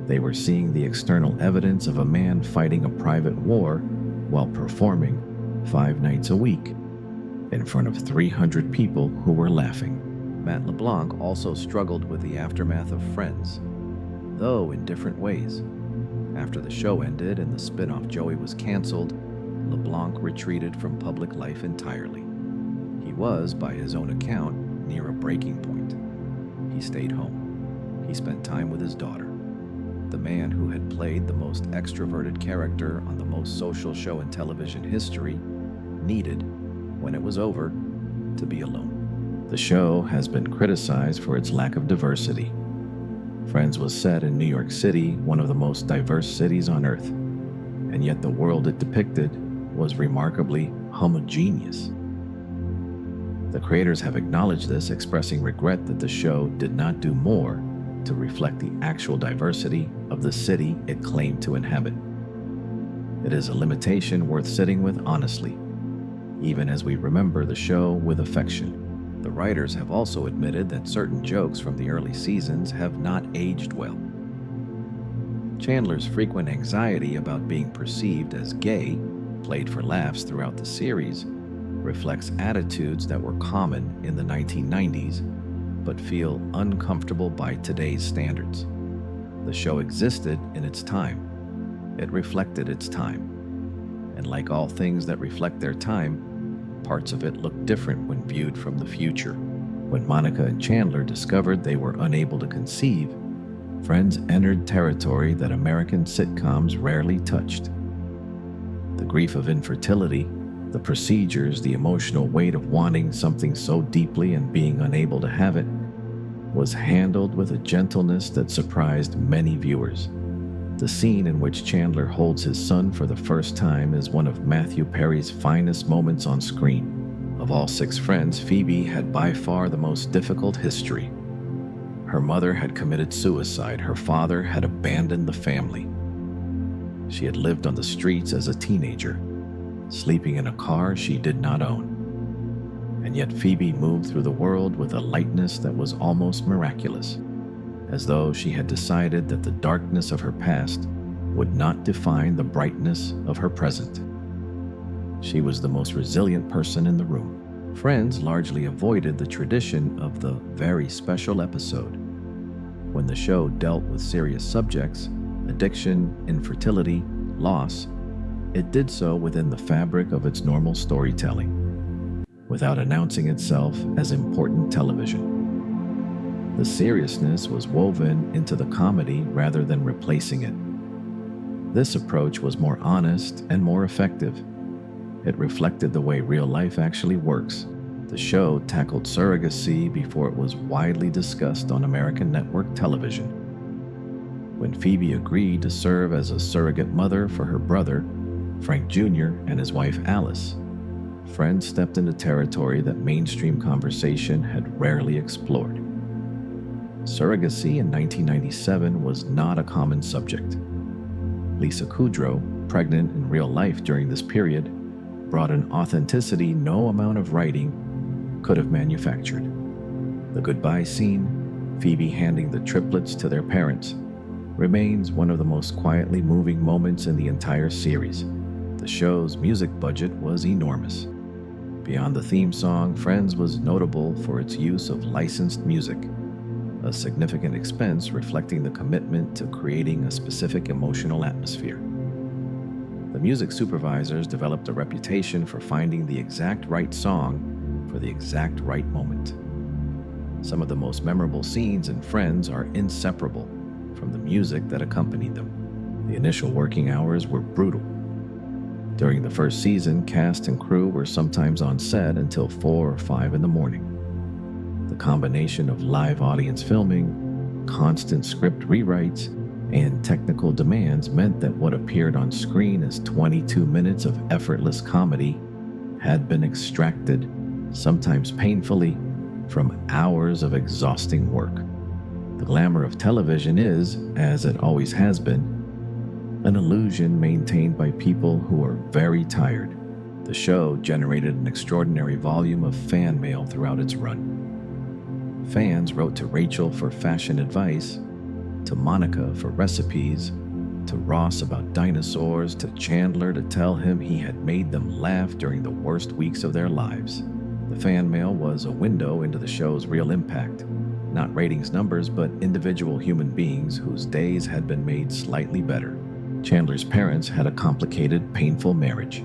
They were seeing the external evidence of a man fighting a private war while performing 5 nights a week. in front of 300 people who were laughing. Matt LeBlanc also struggled with the aftermath of Friends, though in different ways. After the show ended and the spin-off Joey was canceled, LeBlanc retreated from public life entirely. He was, by his own account, near a breaking point. He stayed home. He spent time with his daughter. The man who had played the most extroverted character on the most social show in television history needed, when it was over, to be alone. The show has been criticized for its lack of diversity. Friends was set in New York City, one of the most diverse cities on earth, and yet the world it depicted was remarkably homogeneous. The creators have acknowledged this, expressing regret that the show did not do more to reflect the actual diversity of the city it claimed to inhabit. It is a limitation worth sitting with honestly, even as we remember the show with affection. The writers have also admitted that certain jokes from the early seasons have not aged well. Chandler's frequent anxiety about being perceived as gay, played for laughs throughout the series, reflects attitudes that were common in the 1990s, but feel uncomfortable by today's standards. The show existed in its time. It reflected its time. And like all things that reflect their time, parts of it look different when viewed from the future. When Monica and Chandler discovered they were unable to conceive, Friends entered territory that American sitcoms rarely touched. The grief of infertility, the procedures, the emotional weight of wanting something so deeply and being unable to have it, was handled with a gentleness that surprised many viewers. The scene in which Chandler holds his son for the first time is one of Matthew Perry's finest moments on screen. Of all 6 friends, Phoebe had by far the most difficult history. Her mother had committed suicide. Her father had abandoned the family. She had lived on the streets as a teenager, sleeping in a car she did not own. And yet Phoebe moved through the world with a lightness that was almost miraculous, as though she had decided that the darkness of her past would not define the brightness of her present. She was the most resilient person in the room. Friends largely avoided the tradition of the very special episode. When the show dealt with serious subjects, addiction, infertility, loss, it did so within the fabric of its normal storytelling, without announcing itself as important television. The seriousness was woven into the comedy rather than replacing it. This approach was more honest and more effective. It reflected the way real life actually works. The show tackled surrogacy before it was widely discussed on American network television. When Phoebe agreed to serve as a surrogate mother for her brother, Frank Jr., and his wife Alice, Friends stepped into territory that mainstream conversation had rarely explored. Surrogacy in 1997 was not a common subject. Lisa Kudrow, pregnant in real life during this period, brought an authenticity no amount of writing could have manufactured. The goodbye scene, Phoebe handing the triplets to their parents, remains one of the most quietly moving moments in the entire series. The show's music budget was enormous. Beyond the theme song, Friends was notable for its use of licensed music, a significant expense reflecting the commitment to creating a specific emotional atmosphere. The music supervisors developed a reputation for finding the exact right song for the exact right moment. Some of the most memorable scenes in Friends are inseparable from the music that accompanied them. The initial working hours were brutal. During the first season, cast and crew were sometimes on set until 4 or 5 in the morning. The combination of live audience filming, constant script rewrites, and technical demands meant that what appeared on screen as 22 minutes of effortless comedy had been extracted, sometimes painfully, from hours of exhausting work. The glamour of television is, as it always has been, an illusion maintained by people who are very tired. The show generated an extraordinary volume of fan mail throughout its run. Fans wrote to Rachel for fashion advice, to Monica for recipes, to Ross about dinosaurs, to Chandler to tell him he had made them laugh during the worst weeks of their lives. The fan mail was a window into the show's real impact. Not ratings numbers, but individual human beings whose days had been made slightly better. Chandler's parents had a complicated, painful marriage.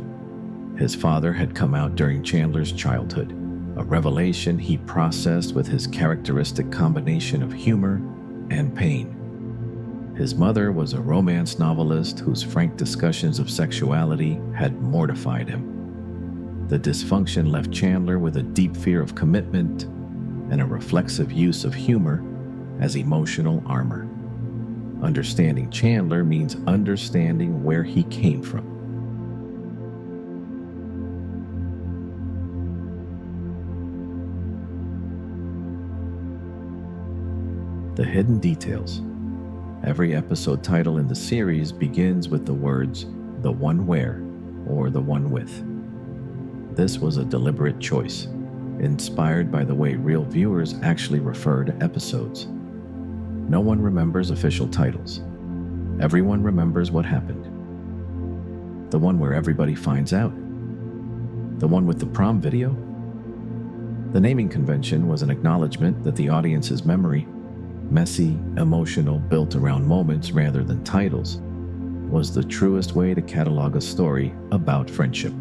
His father had come out during Chandler's childhood, a revelation he processed with his characteristic combination of humor and pain. His mother was a romance novelist whose frank discussions of sexuality had mortified him. The dysfunction left Chandler with a deep fear of commitment and a reflexive use of humor as emotional armor. Understanding Chandler means understanding where he came from. The hidden details. Every episode title in the series begins with the words, "the one where," or "the one with." This was a deliberate choice, inspired by the way real viewers actually refer to episodes. No one remembers official titles. Everyone remembers what happened. The one where everybody finds out. The one with the prom video. The naming convention was an acknowledgement that the audience's memory, messy, emotional, built around moments rather than titles, was the truest way to catalog a story about friendship.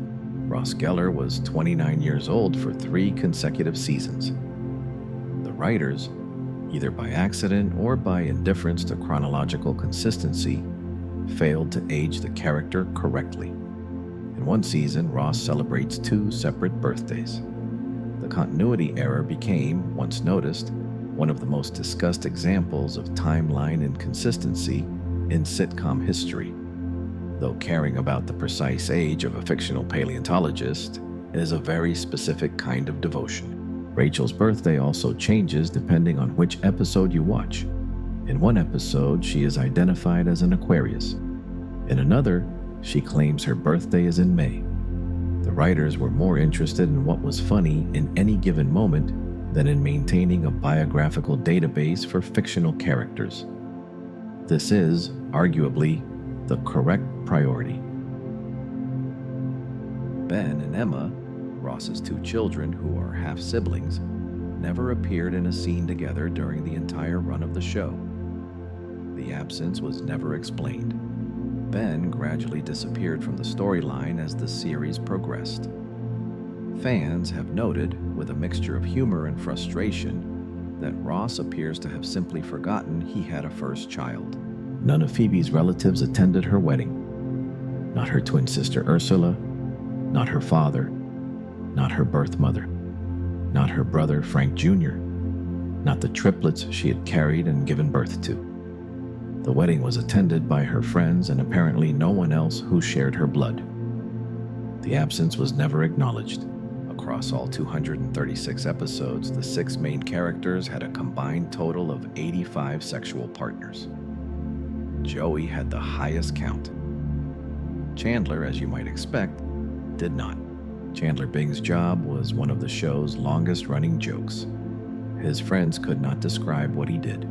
Ross Geller was 29 years old for 3 consecutive seasons. The writers, either by accident or by indifference to chronological consistency, failed to age the character correctly. In one season, Ross celebrates 2 separate birthdays. The continuity error became, once noticed, one of the most discussed examples of timeline inconsistency in sitcom history. Though caring about the precise age of a fictional paleontologist is a very specific kind of devotion. Rachel's birthday also changes depending on which episode you watch. In one episode, she is identified as an Aquarius. In another, she claims her birthday is in May. The writers were more interested in what was funny in any given moment than in maintaining a biographical database for fictional characters. This is, arguably, the correct priority. Ben and Emma, Ross's 2 children who are half-siblings, never appeared in a scene together during the entire run of the show. The absence was never explained. Ben gradually disappeared from the storyline as the series progressed. Fans have noted, with a mixture of humor and frustration, that Ross appears to have simply forgotten he had a first child. None of Phoebe's relatives attended her wedding. Not her twin sister Ursula, not her father, not her birth mother, not her brother Frank Jr., not the triplets she had carried and given birth to. The wedding was attended by her friends and apparently no one else who shared her blood. The absence was never acknowledged. Across all 236 episodes, the 6 main characters had a combined total of 85 sexual partners. Joey had the highest count. Chandler, as you might expect, did not. Chandler Bing's job was one of the show's longest-running jokes. His friends could not describe what he did.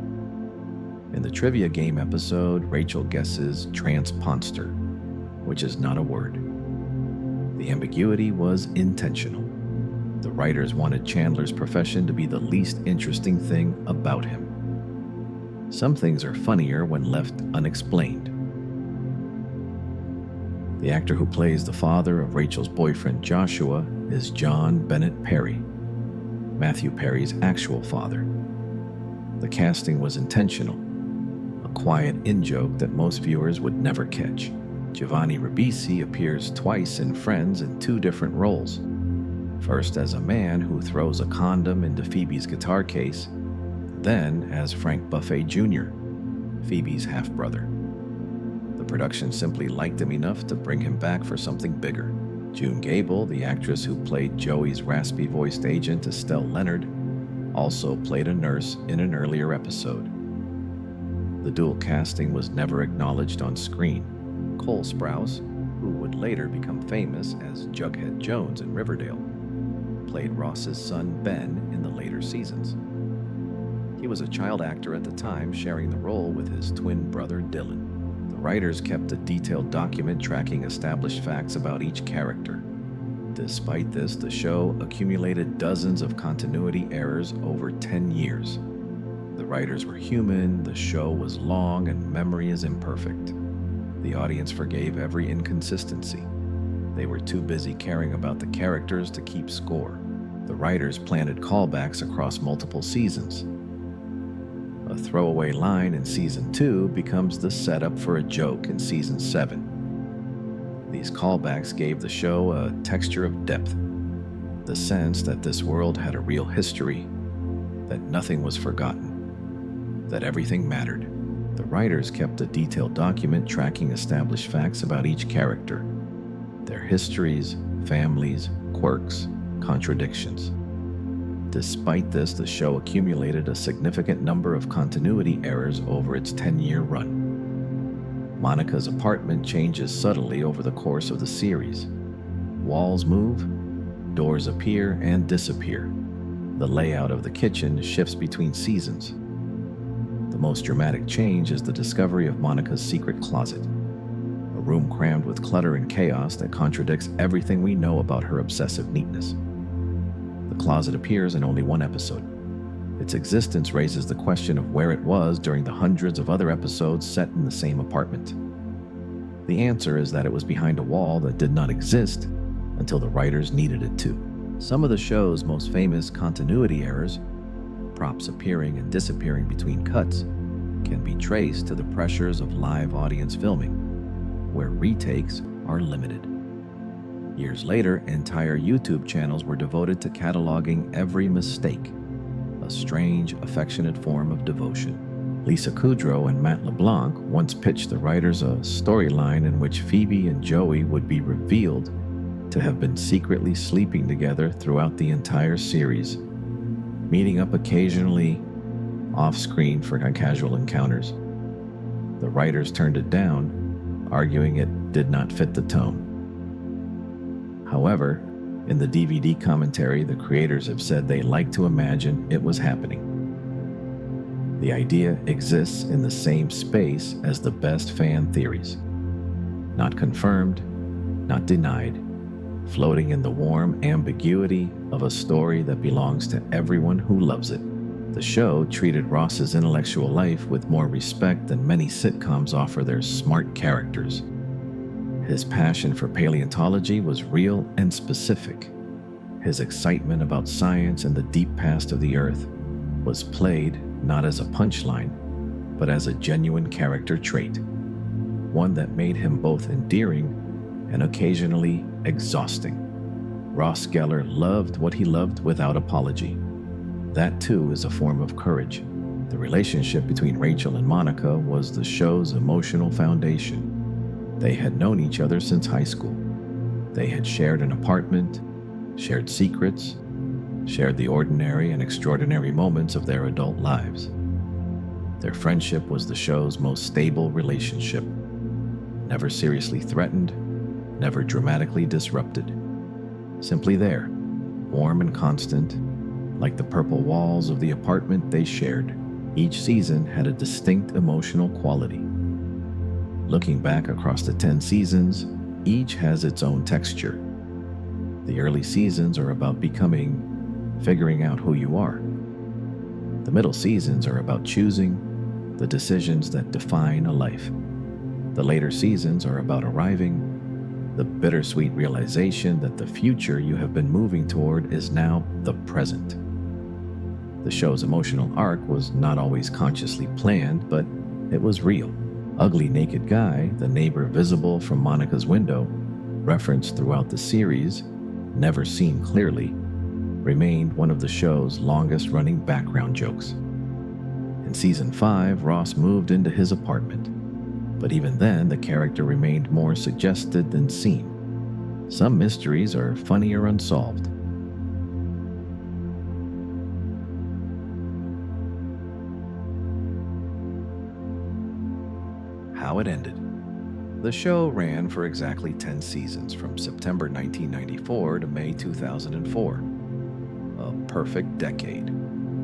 In the trivia game episode, Rachel guesses transponster, which is not a word. The ambiguity was intentional. The writers wanted Chandler's profession to be the least interesting thing about him. Some things are funnier when left unexplained. The actor who plays the father of Rachel's boyfriend Joshua is John Bennett Perry, Matthew Perry's actual father. The casting was intentional, a quiet in-joke that most viewers would never catch. Giovanni Ribisi appears twice in Friends in 2 different roles. First as a man who throws a condom into Phoebe's guitar case, then as Frank Buffet Jr., Phoebe's half-brother. The production simply liked him enough to bring him back for something bigger. June Gable, the actress who played Joey's raspy-voiced agent Estelle Leonard, also played a nurse in an earlier episode. The dual casting was never acknowledged on screen. Cole Sprouse, who would later become famous as Jughead Jones in Riverdale, played Ross's son Ben in the later seasons. He was a child actor at the time, sharing the role with his twin brother Dylan. The writers kept a detailed document tracking established facts about each character. Despite this, the show accumulated dozens of continuity errors over 10 years. The writers were human, the show was long, and memory is imperfect. The audience forgave every inconsistency. They were too busy caring about the characters to keep score. The writers planted callbacks across multiple seasons. A throwaway line in Season 2 becomes the setup for a joke in Season 7. These callbacks gave the show a texture of depth, the sense that this world had a real history, that nothing was forgotten, that everything mattered. The writers kept a detailed document tracking established facts about each character, their histories, families, quirks, contradictions. Despite this, the show accumulated a significant number of continuity errors over its 10-year run. Monica's apartment changes subtly over the course of the series. Walls move, doors appear and disappear. The layout of the kitchen shifts between seasons. The most dramatic change is the discovery of Monica's secret closet, a room crammed with clutter and chaos that contradicts everything we know about her obsessive neatness. The closet appears in only one episode. Its existence raises the question of where it was during the hundreds of other episodes set in the same apartment. The answer is that it was behind a wall that did not exist until the writers needed it to. Some of the show's most famous continuity errors, props appearing and disappearing between cuts, can be traced to the pressures of live audience filming, where retakes are limited. Years later, entire YouTube channels were devoted to cataloging every mistake, a strange, affectionate form of devotion. Lisa Kudrow and Matt LeBlanc once pitched the writers a storyline in which Phoebe and Joey would be revealed to have been secretly sleeping together throughout the entire series, meeting up occasionally off-screen for casual encounters. The writers turned it down, arguing it did not fit the tone. However, in the DVD commentary, the creators have said they like to imagine it was happening. The idea exists in the same space as the best fan theories. Not confirmed, not denied, floating in the warm ambiguity of a story that belongs to everyone who loves it. The show treated Ross's intellectual life with more respect than many sitcoms offer their smart characters. His passion for paleontology was real and specific. His excitement about science and the deep past of the Earth was played not as a punchline, but as a genuine character trait, one that made him both endearing and occasionally exhausting. Ross Geller loved what he loved without apology. That too is a form of courage. The relationship between Rachel and Monica was the show's emotional foundation. They had known each other since high school. They had shared an apartment, shared secrets, shared the ordinary and extraordinary moments of their adult lives. Their friendship was the show's most stable relationship, never seriously threatened, never dramatically disrupted. Simply there, warm and constant, like the purple walls of the apartment they shared. Each season had a distinct emotional quality. Looking back across the 10 seasons, each has its own texture. The early seasons are about figuring out who you are. The middle seasons are about choosing, the decisions that define a life. The later seasons are about arriving, the bittersweet realization that the future you have been moving toward is now the present. The show's emotional arc was not always consciously planned, but it was real. Ugly Naked Guy, the neighbor visible from Monica's window, referenced throughout the series, never seen clearly, remained one of the show's longest-running background jokes. In Season 5, Ross moved into his apartment, but even then the character remained more suggested than seen. Some mysteries are funnier unsolved. How it ended. The show ran for exactly 10 seasons, from September 1994 to May 2004. A perfect decade.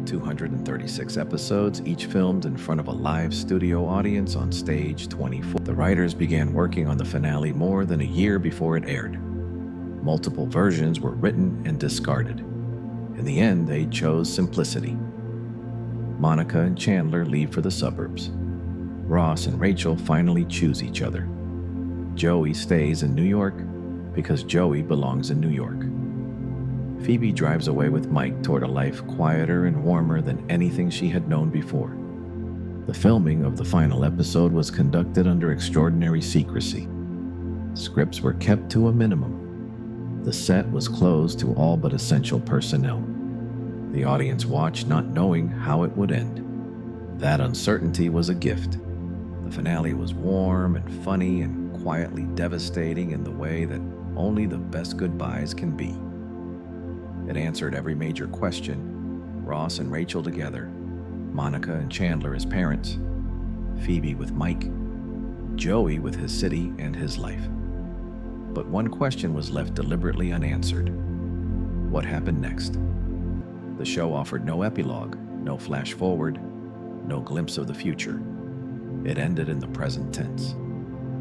236 episodes, each filmed in front of a live studio audience on stage 24. The writers began working on the finale more than a year before it aired. Multiple versions were written and discarded. In the end, they chose simplicity. Monica and Chandler leave for the suburbs. Ross and Rachel finally choose each other. Joey stays in New York because Joey belongs in New York. Phoebe drives away with Mike toward a life quieter and warmer than anything she had known before. The filming of the final episode was conducted under extraordinary secrecy. Scripts were kept to a minimum. The set was closed to all but essential personnel. The audience watched not knowing how it would end. That uncertainty was a gift. The finale was warm and funny and quietly devastating in the way that only the best goodbyes can be. It answered every major question: Ross and Rachel together, Monica and Chandler as parents, Phoebe with Mike, Joey with his city and his life. But one question was left deliberately unanswered. What happened next? The show offered no epilogue, no flash forward, no glimpse of the future. It ended in the present tense,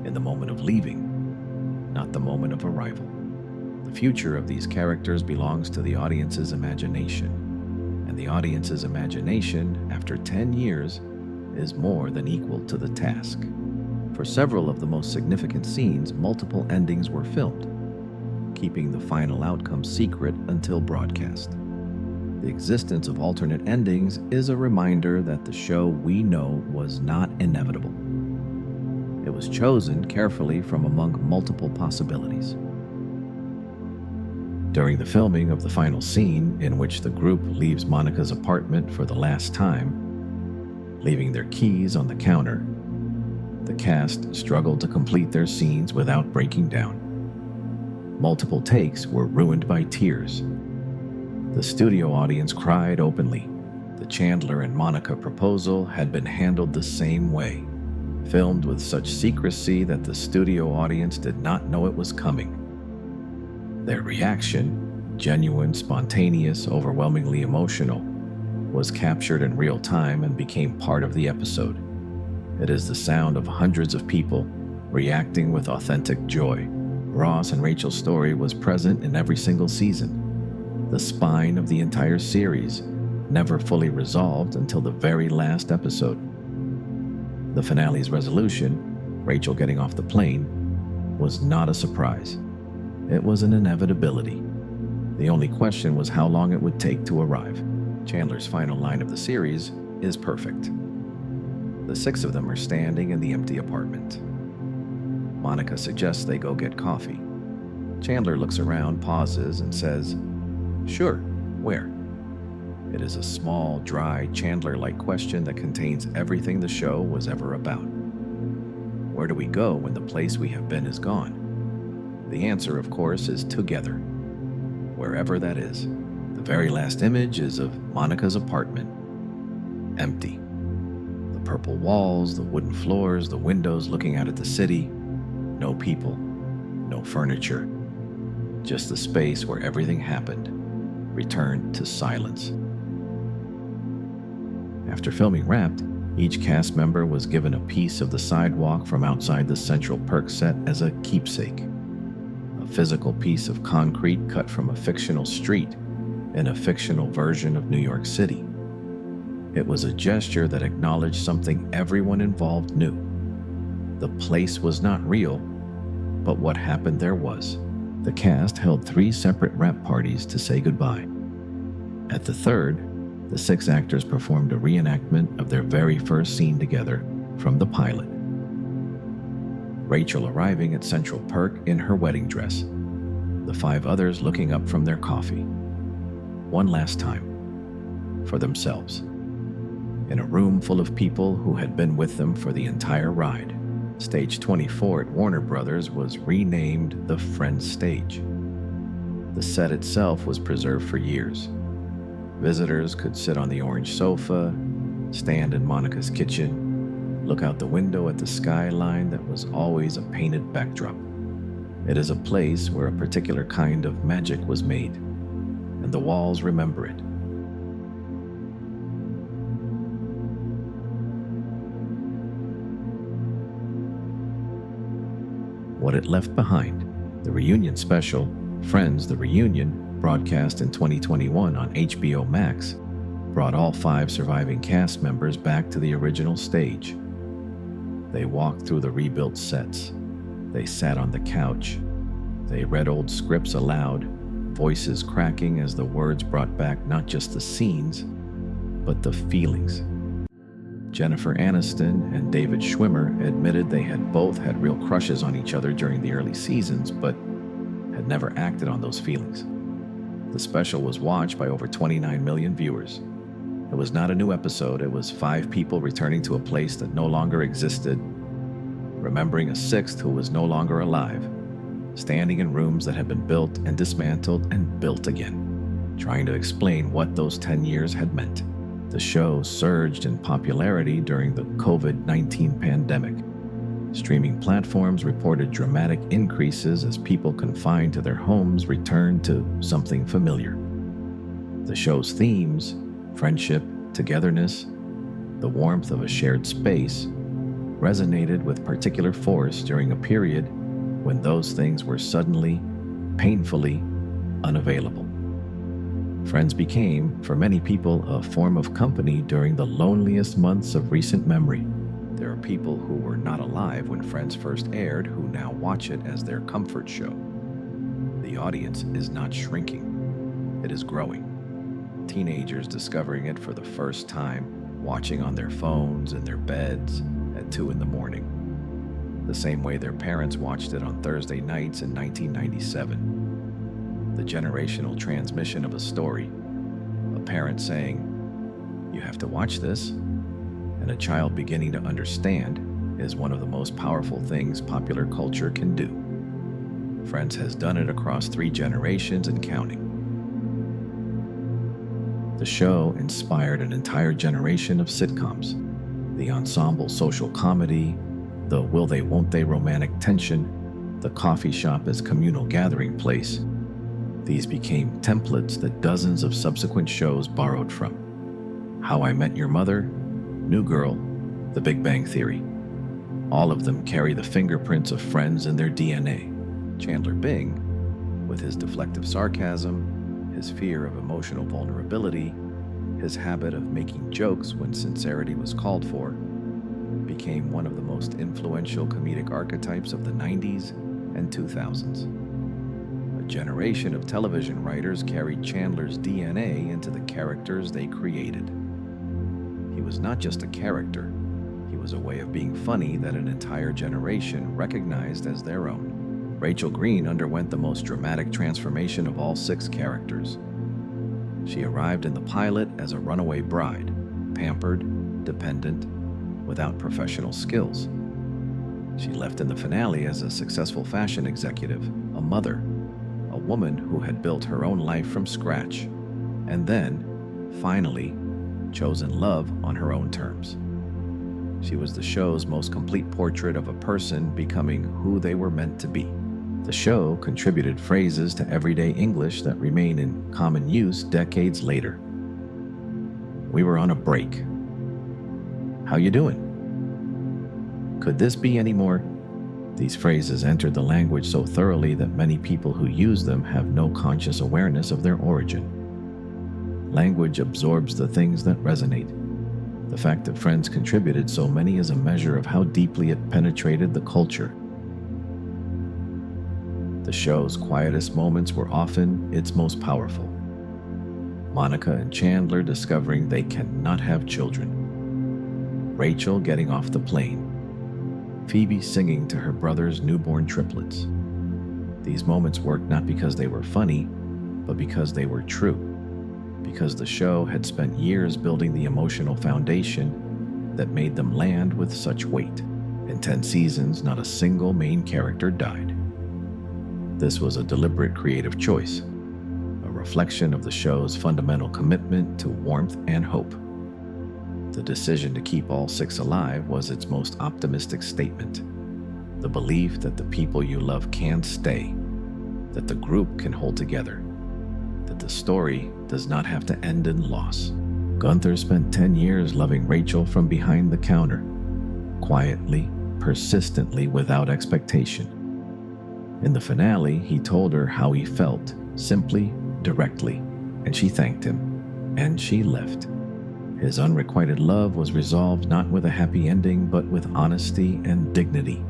in the moment of leaving, not the moment of arrival. The future of these characters belongs to the audience's imagination, and the audience's imagination, after 10 years, is more than equal to the task. For several of the most significant scenes, multiple endings were filmed, keeping the final outcome secret until broadcast. The existence of alternate endings is a reminder that the show we know was not inevitable. It was chosen carefully from among multiple possibilities. During the filming of the final scene, in which the group leaves Monica's apartment for the last time, leaving their keys on the counter, the cast struggled to complete their scenes without breaking down. Multiple takes were ruined by tears. The studio audience cried openly. The Chandler and Monica proposal had been handled the same way, filmed with such secrecy that the studio audience did not know it was coming. Their reaction, genuine, spontaneous, overwhelmingly emotional, was captured in real time and became part of the episode. It is the sound of hundreds of people reacting with authentic joy. Ross and Rachel's story was present in every single season, the spine of the entire series, never fully resolved until the very last episode. The finale's resolution, Rachel getting off the plane, was not a surprise. It was an inevitability. The only question was how long it would take to arrive. Chandler's final line of the series is perfect. The six of them are standing in the empty apartment. Monica suggests they go get coffee. Chandler looks around, pauses, and says, "Sure, where?" It is a small, dry, Chandler-like question that contains everything the show was ever about. Where do we go when the place we have been is gone? The answer, of course, is together, wherever that is. The very last image is of Monica's apartment, empty. The purple walls, the wooden floors, the windows looking out at the city. No people, no furniture. Just the space where everything happened, returned to silence. After filming wrapped, each cast member was given a piece of the sidewalk from outside the central Perk set as a keepsake. A physical piece of concrete cut from a fictional street in a fictional version of New York City. It was a gesture that acknowledged something everyone involved knew. The place was not real, but what happened there was. The cast held 3 separate wrap parties to say goodbye. At the third, the 6 actors performed a reenactment of their very first scene together from the pilot. Rachel arriving at Central Perk in her wedding dress, the 5 others looking up from their coffee. One last time, for themselves. In a room full of people who had been with them for the entire ride, Stage 24 at Warner Brothers was renamed the Friends Stage. The set itself was preserved for years. Visitors could sit on the orange sofa, stand in Monica's kitchen, look out the window at the skyline that was always a painted backdrop. It is a place where a particular kind of magic was made, and the walls remember it. What it left behind, the reunion special Friends, the reunion, broadcast in 2021 on HBO Max, brought all 5 surviving cast members back to the original stage. They walked through the rebuilt sets. They sat on the couch. They read old scripts aloud, voices cracking as the words brought back not just the scenes, but the feelings. Jennifer Aniston and David Schwimmer admitted they had both had real crushes on each other during the early seasons, but had never acted on those feelings. The special was watched by over 29 million viewers. It was not a new episode, it was 5 people returning to a place that no longer existed, remembering a 6th who was no longer alive, standing in rooms that had been built and dismantled and built again, trying to explain what those 10 years had meant. The show surged in popularity during the COVID-19 pandemic. Streaming platforms reported dramatic increases as people confined to their homes returned to something familiar. The show's themes, friendship, togetherness, the warmth of a shared space, resonated with particular force during a period when those things were suddenly, painfully unavailable. Friends became, for many people, a form of company during the loneliest months of recent memory. There are people who were not alive when Friends first aired who now watch it as their comfort show. The audience is not shrinking, it is growing. Teenagers discovering it for the first time, watching on their phones in their beds at 2 a.m, the same way their parents watched it on Thursday nights in 1997. The generational transmission of a story, a parent saying, "You have to watch this," and a child beginning to understand, is one of the most powerful things popular culture can do. Friends has done it across 3 generations and counting. The show inspired an entire generation of sitcoms. The ensemble social comedy, the will they won't they romantic tension, the coffee shop as communal gathering place. These became templates that dozens of subsequent shows borrowed from. How I Met Your Mother, New Girl, The Big Bang Theory. All of them carry the fingerprints of Friends in their DNA. Chandler Bing, with his deflective sarcasm, his fear of emotional vulnerability, his habit of making jokes when sincerity was called for, became one of the most influential comedic archetypes of the 90s and 2000s. A generation of television writers carried Chandler's DNA into the characters they created. He was not just a character, he was a way of being funny that an entire generation recognized as their own. Rachel Green underwent the most dramatic transformation of all 6 characters. She arrived in the pilot as a runaway bride, pampered, dependent, without professional skills. She left in the finale as a successful fashion executive, a mother, a woman who had built her own life from scratch, and then, finally, chosen love on her own terms. She was the show's most complete portrait of a person becoming who they were meant to be. The show contributed phrases to everyday English that remain in common use decades later. We were on a break. How you doing? Could this be any more? These phrases entered the language so thoroughly that many people who use them have no conscious awareness of their origin. Language absorbs the things that resonate. The fact that Friends contributed so many is a measure of how deeply it penetrated the culture. The show's quietest moments were often its most powerful. Monica and Chandler discovering they cannot have children. Rachel getting off the plane. Phoebe singing to her brother's newborn triplets. These moments worked not because they were funny, but because they were true. Because the show had spent years building the emotional foundation that made them land with such weight. In 10 seasons, not a single main character died. This was a deliberate creative choice, a reflection of the show's fundamental commitment to warmth and hope. The decision to keep all 6 alive was its most optimistic statement. The belief that the people you love can stay, that the group can hold together, that the story does not have to end in loss. Gunther spent 10 years loving Rachel from behind the counter, quietly, persistently, without expectation. In the finale, he told her how he felt, simply, directly, and she thanked him, and she left. His unrequited love was resolved not with a happy ending, but with honesty and dignity.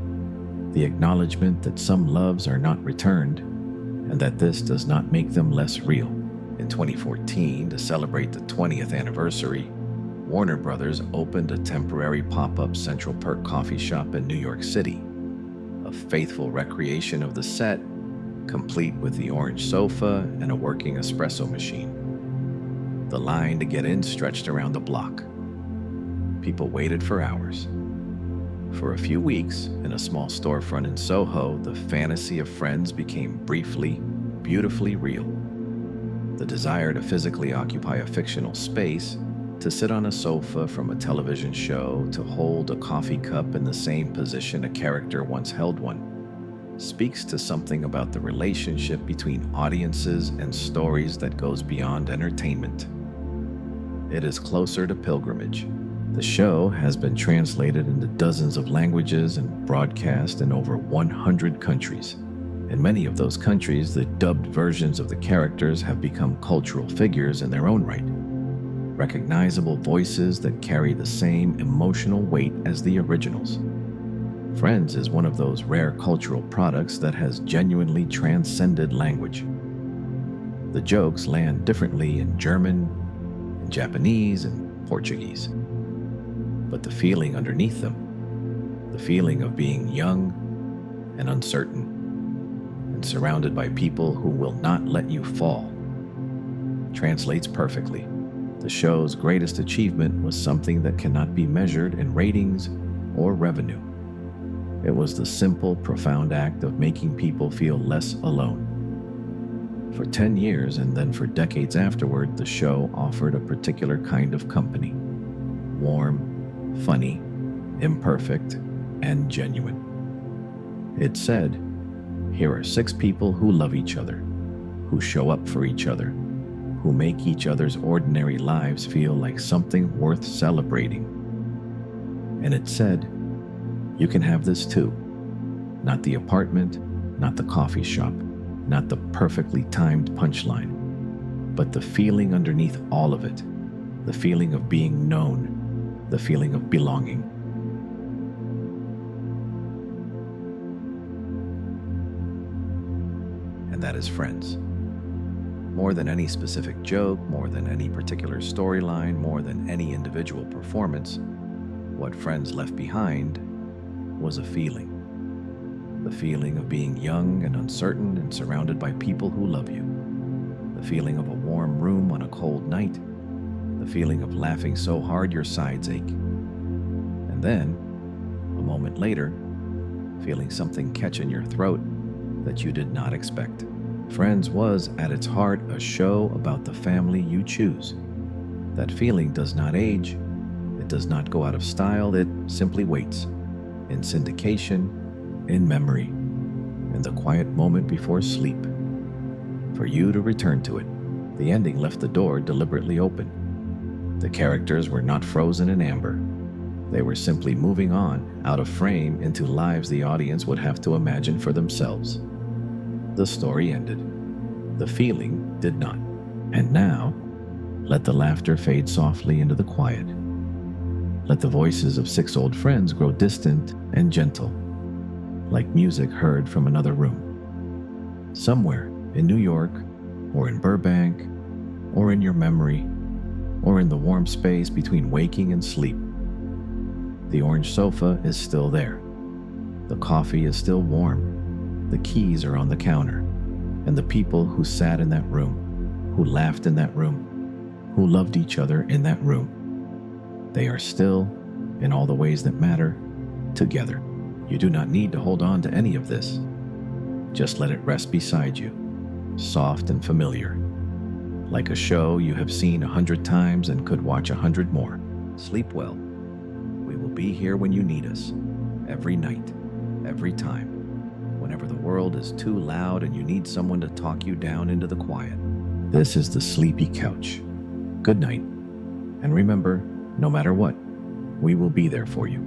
The acknowledgement that some loves are not returned, and that this does not make them less real. In 2014, to celebrate the 20th anniversary, Warner Brothers opened a temporary pop-up Central Perk coffee shop in New York City, a faithful recreation of the set, complete with the orange sofa and a working espresso machine. The line to get in stretched around the block. People waited for hours. For a few weeks, in a small storefront in Soho, the fantasy of friends became briefly, beautifully real. The desire to physically occupy a fictional space, to sit on a sofa from a television show, to hold a coffee cup in the same position a character once held one, speaks to something about the relationship between audiences and stories that goes beyond entertainment. It is closer to pilgrimage. The show has been translated into dozens of languages and broadcast in over 100 countries. In many of those countries, the dubbed versions of the characters have become cultural figures in their own right. Recognizable voices that carry the same emotional weight as the originals. Friends is one of those rare cultural products that has genuinely transcended language. The jokes land differently in German, in Japanese, and Portuguese. But the feeling underneath them, the feeling of being young and uncertain, and surrounded by people who will not let you fall, translates perfectly. The show's greatest achievement was something that cannot be measured in ratings or revenue. It was the simple, profound act of making people feel less alone. For 10 years and then for decades afterward, the show offered a particular kind of company. Warm, funny, imperfect, and genuine. It said, "Here are 6 people who love each other, who show up for each other, who make each other's ordinary lives feel like something worth celebrating." And it said, "You can have this too. Not the apartment, not the coffee shop, not the perfectly timed punchline, but the feeling underneath all of it, the feeling of being known, the feeling of belonging." And that is Friends. More than any specific joke, more than any particular storyline, more than any individual performance, what Friends left behind was a feeling. The feeling of being young and uncertain and surrounded by people who love you. The feeling of a warm room on a cold night. The feeling of laughing so hard your sides ache. And then, a moment later, feeling something catch in your throat that you did not expect. Friends was, at its heart, a show about the family you choose. That feeling does not age. It does not go out of style. It simply waits. In syndication, in memory, in the quiet moment before sleep, for you to return to it. The ending left the door deliberately open. The characters were not frozen in amber. They were simply moving on, out of frame, into lives the audience would have to imagine for themselves. The story ended. The feeling did not. And now, let the laughter fade softly into the quiet. Let the voices of 6 old friends grow distant and gentle, like music heard from another room. Somewhere in New York, or in Burbank, or in your memory, or in the warm space between waking and sleep. The orange sofa is still there. The coffee is still warm. The keys are on the counter. And the people who sat in that room, who laughed in that room, who loved each other in that room, they are still, in all the ways that matter, together. You do not need to hold on to any of this. Just let it rest beside you, soft and familiar, like a show you have seen 100 times and could watch 100 more. Sleep well. We will be here when you need us, every night, every time, whenever the world is too loud and you need someone to talk you down into the quiet. This is the Sleepy Couch. Good night, and remember, no matter what, we will be there for you.